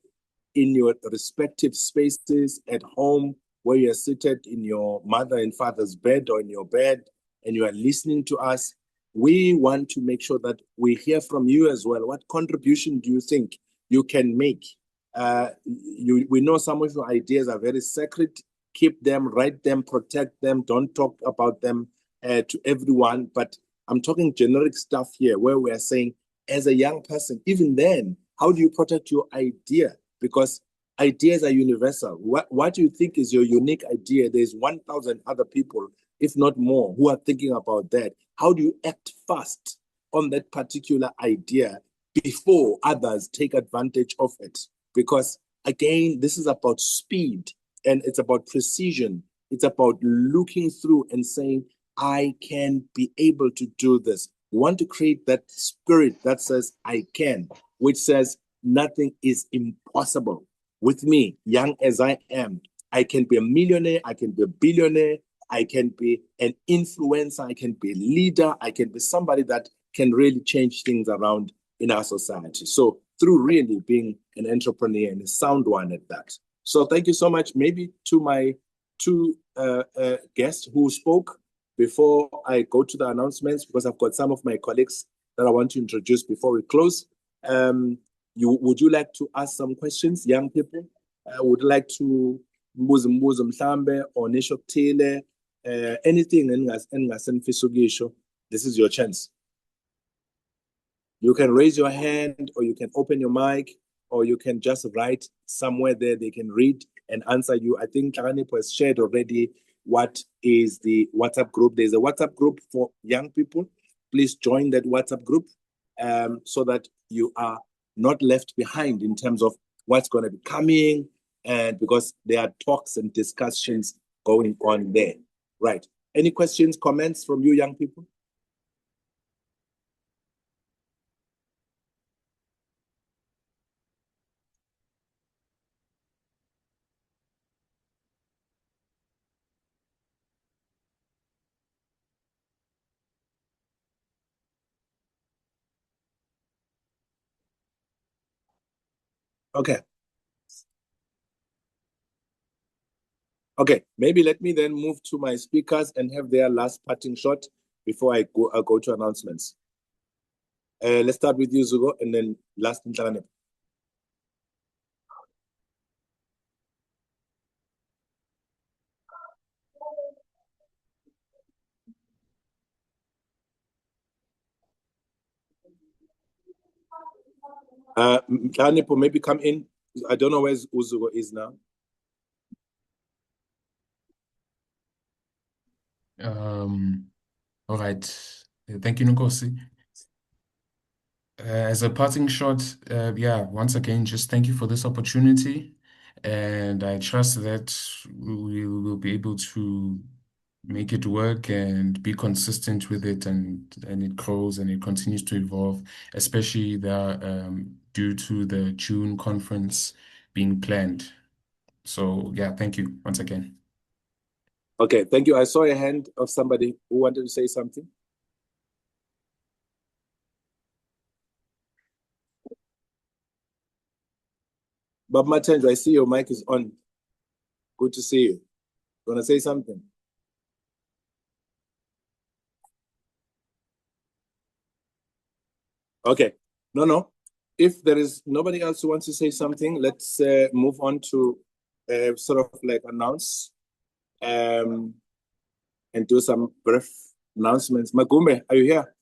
in your respective spaces at home, where you're seated in your mother and father's bed or in your bed and you are listening to us. We want to make sure that we hear from you as well. What contribution do you think you can make? We know some of your ideas are very sacred. Keep them, write them, protect them. Don't talk about them to everyone. But I'm talking generic stuff here where we are saying, as a young person, even then, how do you protect your idea? Because ideas are universal. What do you think is your unique idea? There's 1,000 other people, if not more, who are thinking about that. How do you act fast on that particular idea before others take advantage of it? Because again, this is about speed and it's about precision. It's about looking through and saying, I can be able to do this. We want to create that spirit that says, I can, which says, nothing is impossible. with me, young as I am, I can be a millionaire, I can be a billionaire, I can be an influencer, I can be a leader, I can be somebody that can really change things around in our society. So through really being an entrepreneur and a sound one at that. So thank you so much. Maybe to my two guests who spoke before I go to the announcements, because I've got some of my colleagues that I want to introduce before we close. Would you like to ask some questions, young people? Would you like to mbuzo mhlambe or nisho kuthile anything engasenifisa ukuyisho? This is your chance. You can raise your hand, or you can open your mic, or you can just write somewhere there. They can read and answer you. I think Hlakanipo has shared already what is the WhatsApp group. There's a WhatsApp group for young people. Please join that WhatsApp group so that you are not left behind in terms of what's going to be coming, and because there are talks and discussions going on there. Right. Any questions, comments from you young people? Okay. Okay, maybe let me then move to my speakers and have their last parting shot before I'll go to announcements. Let's start with you, Zugo, and then last in Hlakanipo. Hlakanipo, maybe come in. I don't know where Uzugo is now. All right. Thank you, Nkosi. As a parting shot, once again, just thank you for this opportunity. And I trust that we will be able to make it work and be consistent with it, and it grows and it continues to evolve, especially due to the June conference being planned. So yeah, thank you once again. Okay, thank you. I saw a hand of somebody who wanted to say something. Bob Matenjo, I see your mic is on. Good to see you. You want to say something? Okay. No. If there is nobody else who wants to say something, let's move on to sort of like announce and do some brief announcements. Magumbe, are you here?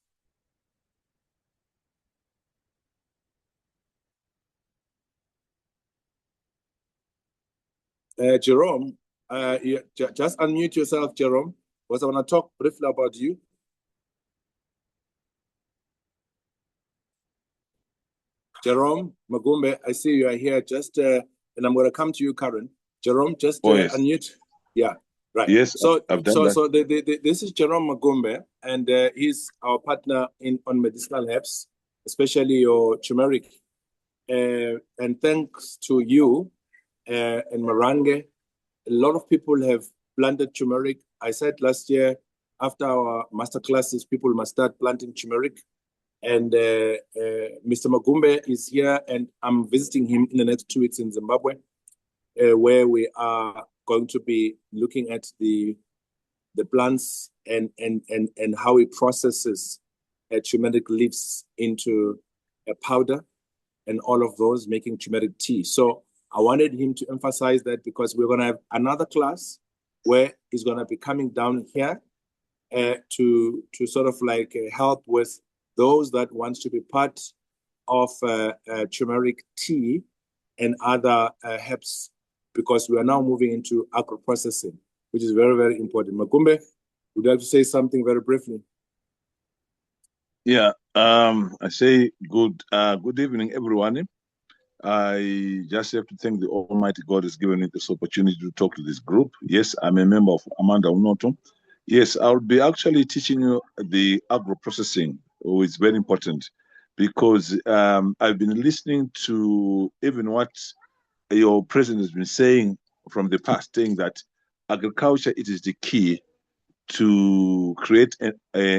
Jerome, just unmute yourself, Jerome, because I want to talk briefly about you. Jerome Magumbe, I see you are here. Just and I'm going to come to you, Karen. Jerome, just yes. unmute. Yeah, right. Yes, So I've done that. So this is Jerome Magumbe, and he's our partner on medicinal herbs, especially your turmeric. And thanks to you and Marange, a lot of people have planted turmeric. I said last year, after our master classes, people must start planting turmeric. And Mr. Magumbe is here, and I'm visiting him in the next 2 weeks in Zimbabwe, where we are going to be looking at the plants and how he processes turmeric leaves into a powder, and all of those, making turmeric tea. So I wanted him to emphasize that, because we're going to have another class where he's going to be coming down here to sort of like help with those that want to be part of turmeric tea and other herbs, because we are now moving into agro-processing, which is very, very important. Magumbe, would you like to say something very briefly? Yeah, I say good evening, everyone. I just have to thank the Almighty God has given me this opportunity to talk to this group. Yes, I'm a member of Amanda Unoto. Yes, I'll be actually teaching you the agro-processing. Oh, it's very important, because I've been listening to even what your president has been saying from the past, saying that agriculture, it is the key to create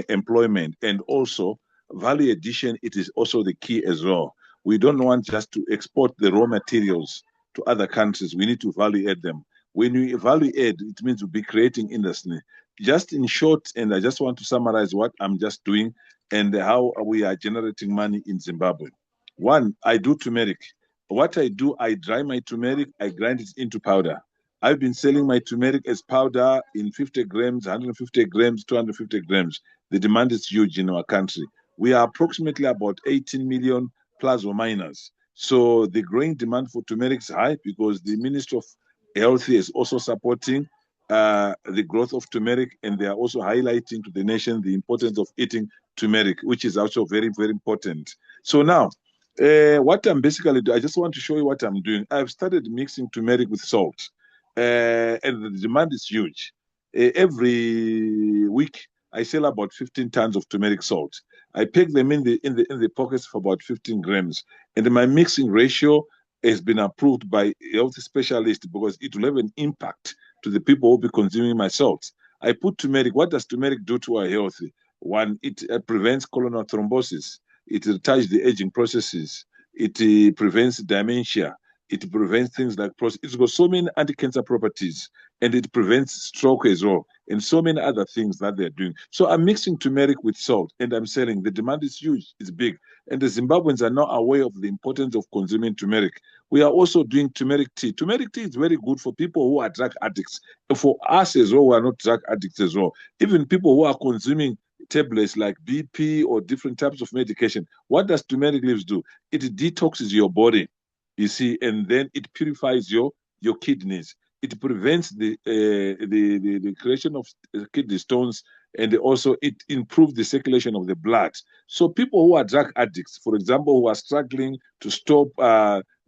employment, and also value addition, it is also the key as well. We don't want just to export the raw materials to other countries. We need to value add them. When we value add, it means we'll be creating industry. Just in short, and I just want to summarize what I'm just doing and how we are generating money in Zimbabwe. One, I do turmeric. What I do, I dry my turmeric, I grind it into powder. I've been selling my turmeric as powder in 50 grams, 150 grams, 250 grams. The demand is huge in our country. We are approximately about 18 million plus or minus. So the growing demand for turmeric is high because the Ministry of Health is also supporting the growth of turmeric, and they are also highlighting to the nation the importance of eating turmeric, which is also very, very important. So now, what I'm basically doing, I just want to show you what I'm doing. I've started mixing turmeric with salt. And the demand is huge. Every week, I sell about 15 tons of turmeric salt. I pack them in the pockets for about 15 grams, and my mixing ratio has been approved by a health specialist because it will have an impact to the people who will be consuming my salt. I put turmeric. What does turmeric do to our health? One, it prevents coronary thrombosis. It retards the aging processes. It prevents dementia. It prevents things like it's got so many anti-cancer properties, and it prevents stroke as well, and so many other things that they're doing. So I'm mixing turmeric with salt, and I'm selling. The demand is huge, it's big, and the Zimbabweans are now aware of the importance of consuming turmeric. We are also doing turmeric tea. Turmeric tea is very good for people who are drug addicts, and for us as well, who are not drug addicts as well. Even people who are consuming tablets like BP or different types of medication. What does turmeric leaves do? It detoxes your body. You see, and then it purifies your kidneys. It prevents the creation of kidney stones, and also it improves the circulation of the blood. So people who are drug addicts, for example, who are struggling to stop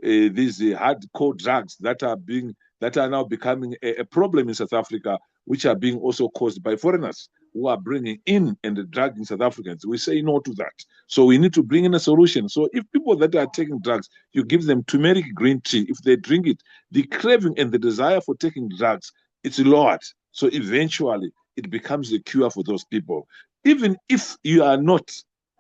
these hardcore drugs that are now becoming a problem in South Africa, which are being also caused by foreigners who are bringing in and drugging South Africans. We say no to that. So we need to bring in a solution. So if people that are taking drugs, you give them turmeric green tea, if they drink it, the craving and the desire for taking drugs, it's lowered. So eventually it becomes a cure for those people. Even if you are not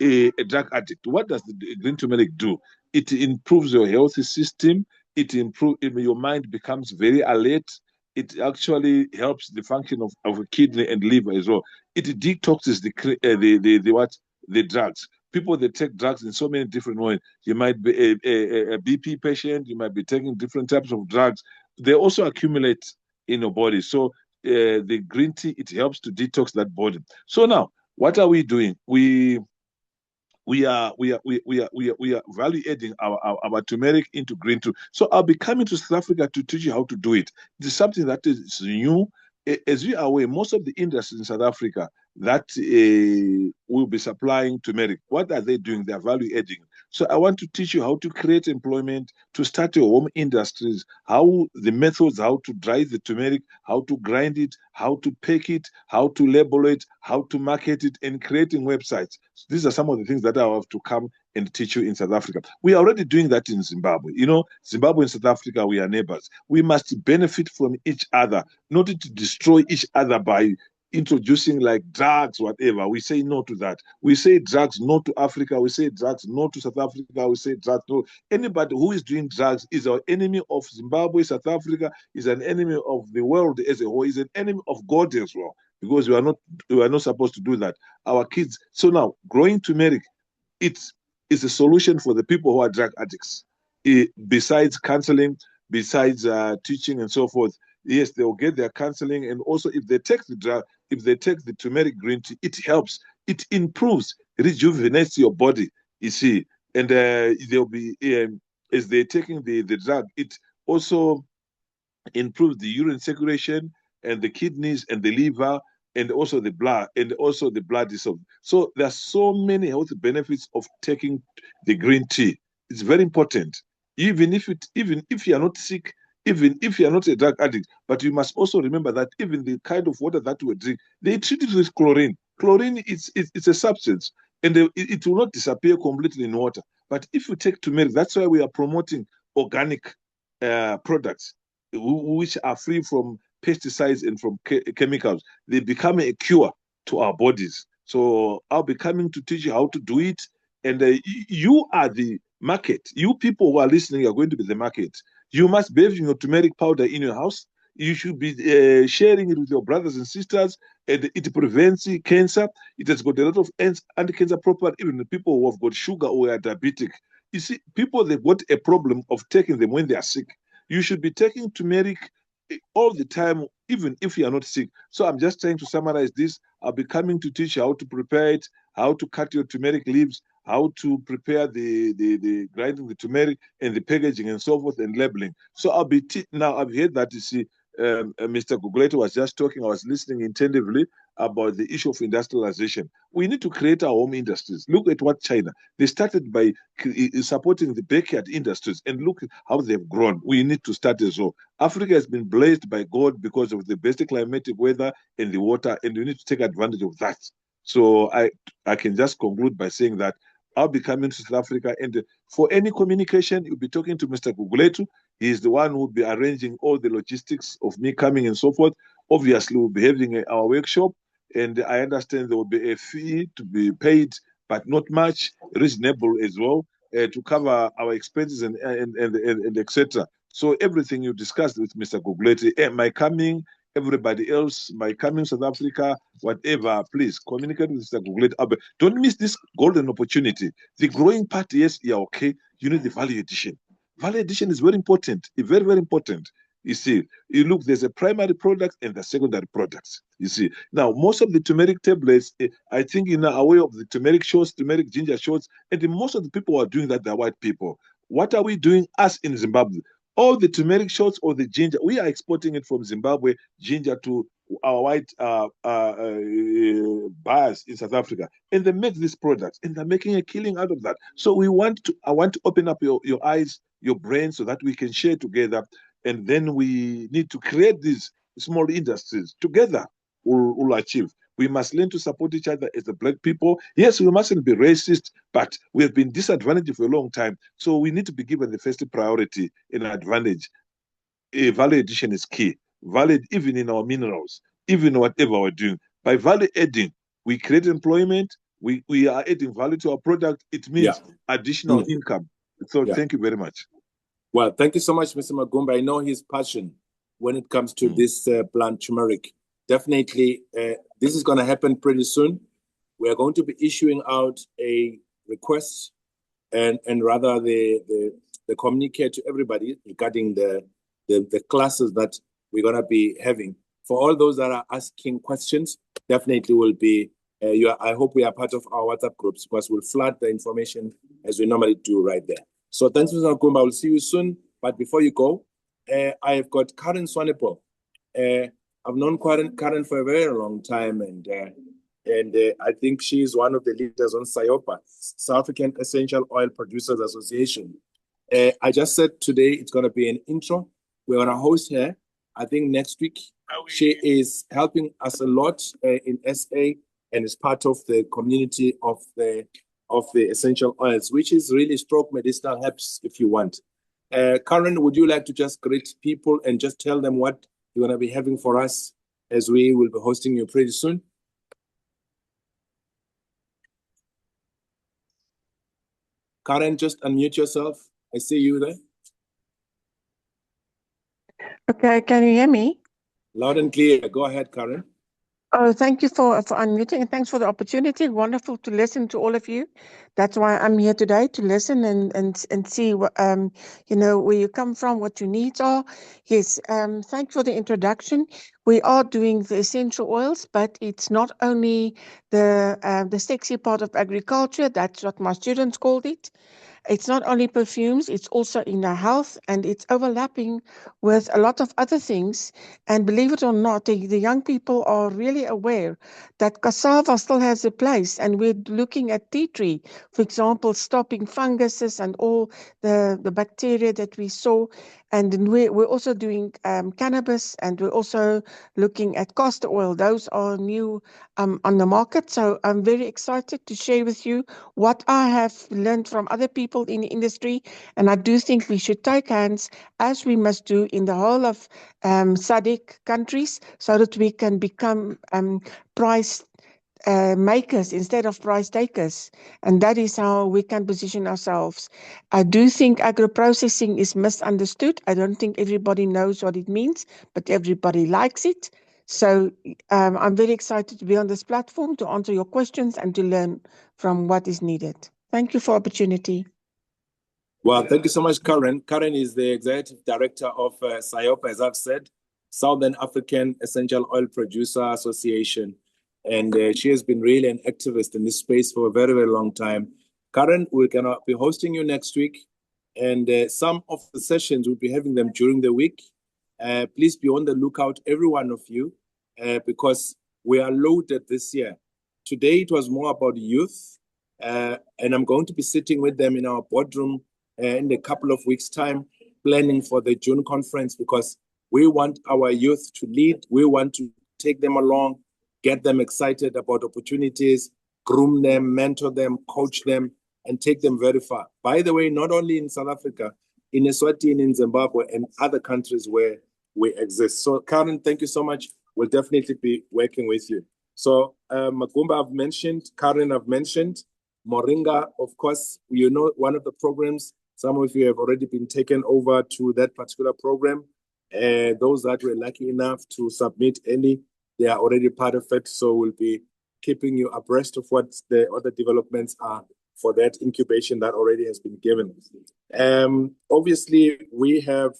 a drug addict, what does the green turmeric do? It improves your health system. It improves, your mind becomes very alert. It actually helps the function of a kidney and liver as well. It detoxes the drugs. People that take drugs in so many different ways. You might be a BP patient. You might be taking different types of drugs. They also accumulate in your body. So the green tea, it helps to detox that body. So now, what are we doing? We are value adding our turmeric into green tea. So I'll be coming to South Africa to teach you how to do it. It is something that is new. As we are aware, most of the industries in South Africa that will be supplying turmeric, what are they doing? They are value adding. So I want to teach you how to create employment, to start your home industries, how the methods, how to dry the turmeric, how to grind it, how to pack it, how to label it, how to market it, and creating websites. So these are some of the things that I have to come and teach you in South Africa. We are already doing that in Zimbabwe. You know, Zimbabwe and South Africa, we are neighbors. We must benefit from each other, not to destroy each other by introducing like drugs, whatever. We say no to that. We say drugs no to Africa. We say drugs no to South Africa. We say drugs no. Anybody who is doing drugs is an enemy of Zimbabwe. South Africa is an enemy of the world as a whole. Is an enemy of God as well, because we are not supposed to do that. Our kids. So now, growing turmeric, it is a solution for the people who are drug addicts. Besides counseling, besides teaching and so forth. Yes, they will get their counseling, and also if they take the drug, if they take the turmeric green tea, it helps, it improves, rejuvenates your body. You see, and they'll be as they're taking the drug, it also improves the urine circulation and the kidneys and the liver and also the blood dissolved. So there are so many health benefits of taking the green tea. It's very important, even if you are not sick. Even if you are not a drug addict, but you must also remember that even the kind of water that we drink, they treat it with chlorine. Chlorine is a substance, and it will not disappear completely in water. But if you take turmeric, that's why we are promoting organic products which are free from pesticides and from chemicals. They become a cure to our bodies. So I'll be coming to teach you how to do it. And you are the market. You people who are listening are going to be the market. You must be having your turmeric powder in your house. You should be sharing it with your brothers and sisters, and it prevents cancer. It has got a lot of anti-cancer properties, even the people who have got sugar or are diabetic. You see, people, they've got a problem of taking them when they are sick. You should be taking turmeric all the time, even if you are not sick. So I'm just trying to summarize this. I'll be coming to teach you how to prepare it, how to cut your turmeric leaves, how to prepare the grinding the turmeric and the packaging and so forth and labeling. So I'll be now I've heard that, you see, Mr. Gugulethu was just talking, I was listening attentively about the issue of industrialization. We need to create our home industries. Look at what China, they started by supporting the backyard industries, and look how they've grown. We need to start as well. Africa has been blessed by God because of the best climatic weather and the water, and we need to take advantage of that. So I can just conclude by saying that I'll be coming to South Africa, and for any communication, you'll be talking to Mr. Gugulethu. He is the one who will be arranging all the logistics of me coming and so forth. Obviously, we'll be having our workshop, and I understand there will be a fee to be paid, but not much, reasonable as well, to cover our expenses and etc. So everything you discussed with Mr. Gugulethu, my coming, everybody else, my coming South Africa, whatever, please communicate with Mr. Gugulethu. Don't miss this golden opportunity. The growing part, yes, yeah, okay. You need the value addition. Value addition is very important, very, very important. You see, you look, there's a primary product and the secondary products. You see, now most of the turmeric tablets, I think you know, aware of the turmeric shots, turmeric ginger shots, and most of the people who are doing that, they're white people. What are we doing us in Zimbabwe? All the turmeric shots or the ginger, we are exporting it from Zimbabwe, ginger, to our white buyers in South Africa, and they make these products, and they're making a killing out of that. So I want to open up your eyes, your brain, so that we can share together, and then we need to create these small industries together. We'll achieve. We must learn to support each other as the Black people. Yes, we mustn't be racist, but we have been disadvantaged for a long time. So we need to be given the first priority in advantage. Value addition is key. Value, even in our minerals, even whatever we're doing. By value adding, we create employment, we are adding value to our product. It means additional income. So thank you very much. Well, thank you so much, Mr. Magumba. I know his passion when it comes to this plant turmeric. Definitely, this is going to happen pretty soon. We are going to be issuing out a request and rather the communicate to everybody regarding the classes that we're going to be having. For all those that are asking questions, definitely will be, I hope we are part of our WhatsApp groups, because we'll flood the information as we normally do right there. So thanks, Mr. Magumba. We'll see you soon. But before you go, I've got Karen Swanepoel. I've known Karen for a very long time, and I think she's one of the leaders on SAIOPA, South African Essential Oil Producers Association. I just said today it's going to be an intro. We're going to host her, I think, next week. She is helping us a lot in SA and is part of the community of the essential oils, which is really stroke medicinal herbs, if you want. Karen, would you like to just greet people and just tell them what you're going to be having for us, as we will be hosting you pretty soon? Karen, just unmute yourself. I see you there. Okay, can you hear me? Loud and clear. Go ahead, Karen. Oh, thank you for unmuting, and thanks for the opportunity. Wonderful to listen to all of you. That's why I'm here today, to listen and see what, where you come from, what your needs are. Yes, thanks for the introduction. We are doing the essential oils, but it's not only the sexy part of agriculture. That's what my students called it. It's not only perfumes, it's also in our health, and it's overlapping with a lot of other things. And believe it or not, the young people are really aware that cassava still has a place, and we're looking at tea tree for example, stopping funguses and all the bacteria that we saw. And then we're also doing cannabis, and we're also looking at castor oil. Those are new on the market. So I'm very excited to share with you what I have learned from other people in the industry. And I do think we should take hands, as we must do in the whole of SADC countries, so that we can become price makers instead of price takers. And that is how we can position ourselves. I do think agro-processing is misunderstood. I don't think everybody knows what it means, but everybody likes it. So I'm very excited to be on this platform to answer your questions and to learn from what is needed. Thank you for the opportunity. Well, thank you so much, Karen. Karen is the Executive Director of SAIOP, as I've said, Southern African Essential Oil Producer Association. And she has been really an activist in this space for a very, very long time. Karen, we're going to be hosting you next week. And some of the sessions, we'll be having them during the week. Please be on the lookout, every one of you, because we are loaded this year. Today, it was more about youth. And I'm going to be sitting with them in our boardroom in a couple of weeks' time, planning for the June conference, because we want our youth to lead. We want to take them along, get them excited about opportunities, groom them, mentor them, coach them, and take them very far. By the way, not only in South Africa, in Eswatini, in Zimbabwe, and other countries where we exist. So, Karen, thank you so much. We'll definitely be working with you. So, Magumba I've mentioned, Karen I've mentioned, Moringa, of course, you know, one of the programs, some of you have already been taken over to that particular program. Those that were lucky enough to submit early, they are already part of it. So we'll be keeping you abreast of what the other developments are for that incubation that already has been given. Obviously, we have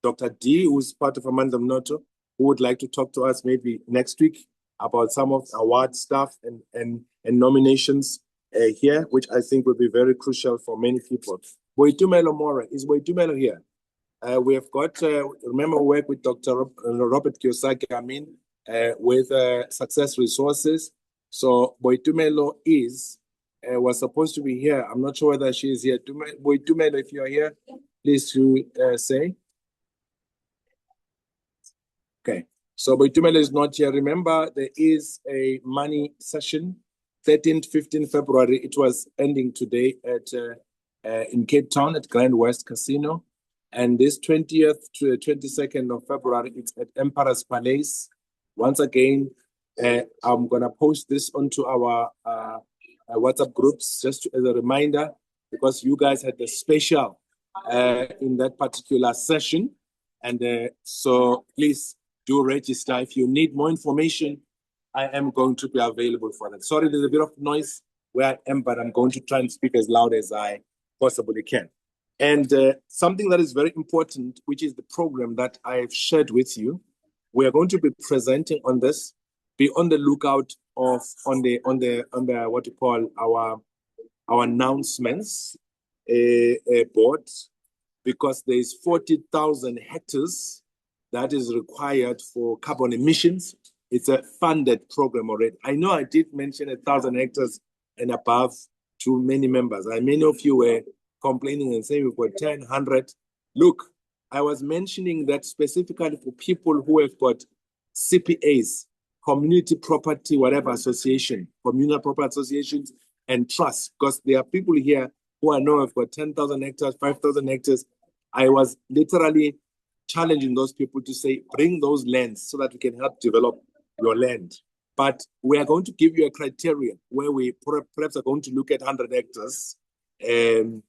Dr. D, who's part of Amanda Mnoto, who would like to talk to us maybe next week about some of the award stuff and nominations here, which I think will be very crucial for many people. Boitumelo Mora, is Boitumelo here? We have got, remember, work with Dr. Robert Kiyosaki, with Success Resources. So Boitumelo was supposed to be here. I'm not sure whether she is here. Boitumelo, if you're here, please to say. Okay, so Boitumelo is not here. Remember, there is a money session, 13th, 15th February. It was ending today at in Cape Town at Grand West Casino. And this 20th to the 22nd of February, it's at Emperor's Palace. Once again, I'm going to post this onto our WhatsApp groups just as a reminder, because you guys had a special in that particular session. And so please do register. If you need more information, I am going to be available for that. Sorry, there's a bit of noise where I am, but I'm going to try and speak as loud as I possibly can. And something that is very important, which is the program that I've shared with you, we are going to be presenting on this. Be on the lookout of on the what you call our announcements board, because there is 40,000 hectares that is required for carbon emissions. It's a funded program already. I know I did mention 1,000 hectares and above to many members. Many of you were complaining and saying we've got 10, 100. Look, I was mentioning that specifically for people who have got CPAs, community property, whatever association, communal property associations, and trusts, because there are people here who I know have got 10,000 hectares, 5,000 hectares. I was literally challenging those people to say, bring those lands so that we can help develop your land. But we are going to give you a criteria where we perhaps are going to look at 100 hectares and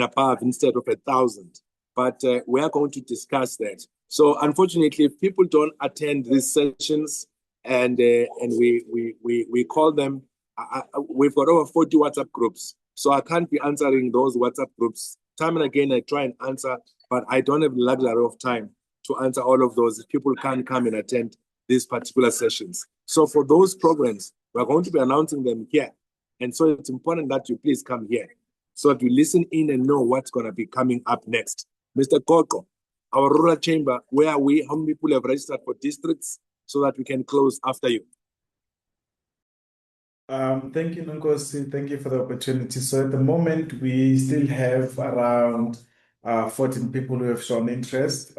above instead of 1,000. But we are going to discuss that. So unfortunately, if people don't attend these sessions and we call them, we've got over 40 WhatsApp groups. So I can't be answering those WhatsApp groups. Time and again, I try and answer, but I don't have the luxury of time to answer all of those if people can't come and attend these particular sessions. So for those programs, we're going to be announcing them here. And so it's important that you please come here so that you listen in and know what's going to be coming up next. Mr. Koko, our rural chamber, where are we? How many people have registered for districts so that we can close after you? Thank you, Nonkosi. Thank you for the opportunity. So at the moment, we still have around 14 people who have shown interest.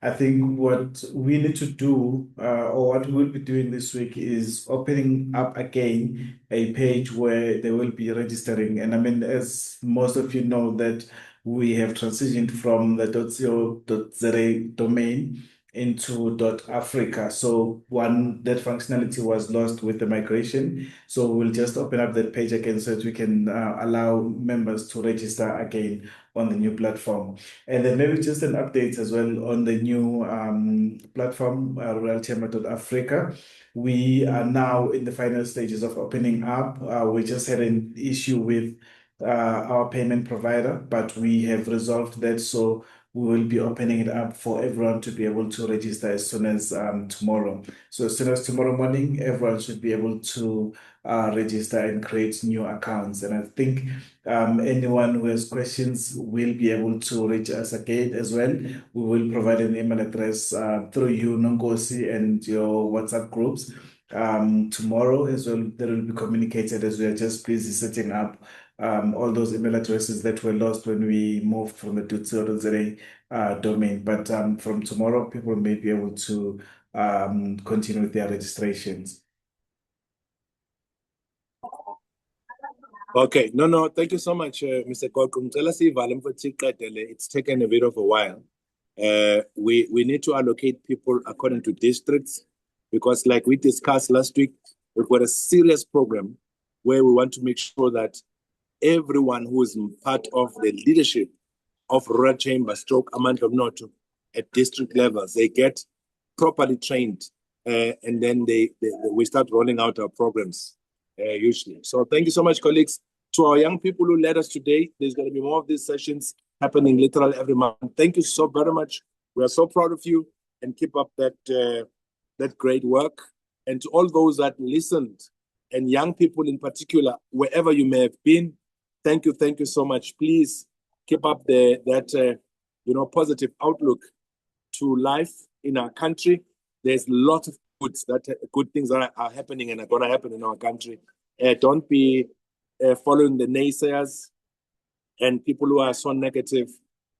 I think what we need to do, or what we'll be doing this week, is opening up again a page where they will be registering. And I mean, as most of you know, that we have transitioned from the .co.za domain into .africa. So that functionality was lost with the migration. So we'll just open up that page again so that we can allow members to register again on the new platform. And then maybe just an update as well on the new platform, ruralchamber.africa. We are now in the final stages of opening up. We just had an issue with our payment provider, but we have resolved that. So we will be opening it up for everyone to be able to register as soon as tomorrow. So as soon as tomorrow morning, everyone should be able to register and create new accounts. And I think anyone who has questions will be able to reach us again as well. We will provide an email address through you, Nonkosi, and your WhatsApp groups. Tomorrow as well, that will be communicated as we are just busy setting up all those email addresses that were lost when we moved from the .co.za domain. But from tomorrow, people may be able to continue with their registrations. Okay, no, thank you so much, Mr. Kolkum. It's taken a bit of a while. We need to allocate people according to districts because, like we discussed last week, we've got a serious program where we want to make sure that everyone who is part of the leadership of Rural Chamber stroke Amandla Mnotho at district levels, they get properly trained and then we start rolling out our programs usually. So thank you so much, colleagues. To our young people who led us today, there's going to be more of these sessions happening literally every month. Thank you so very much. We are so proud of you and keep up that great work. And to all those that listened and young people in particular, wherever you may have been, thank you so much. Please keep up that positive outlook to life in our country. There's lots of good things that are happening and are going to happen in our country. Don't be following the naysayers and people who are so negative,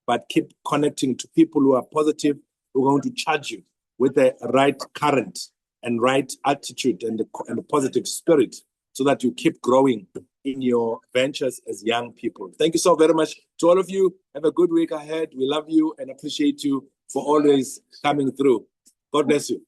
but keep connecting to people who are positive, who are going to charge you with the right current and right attitude and the positive spirit so that you keep growing in your ventures as young people. Thank you so very much to all of you. Have a good week ahead. We love you and appreciate you for always coming through. God bless you.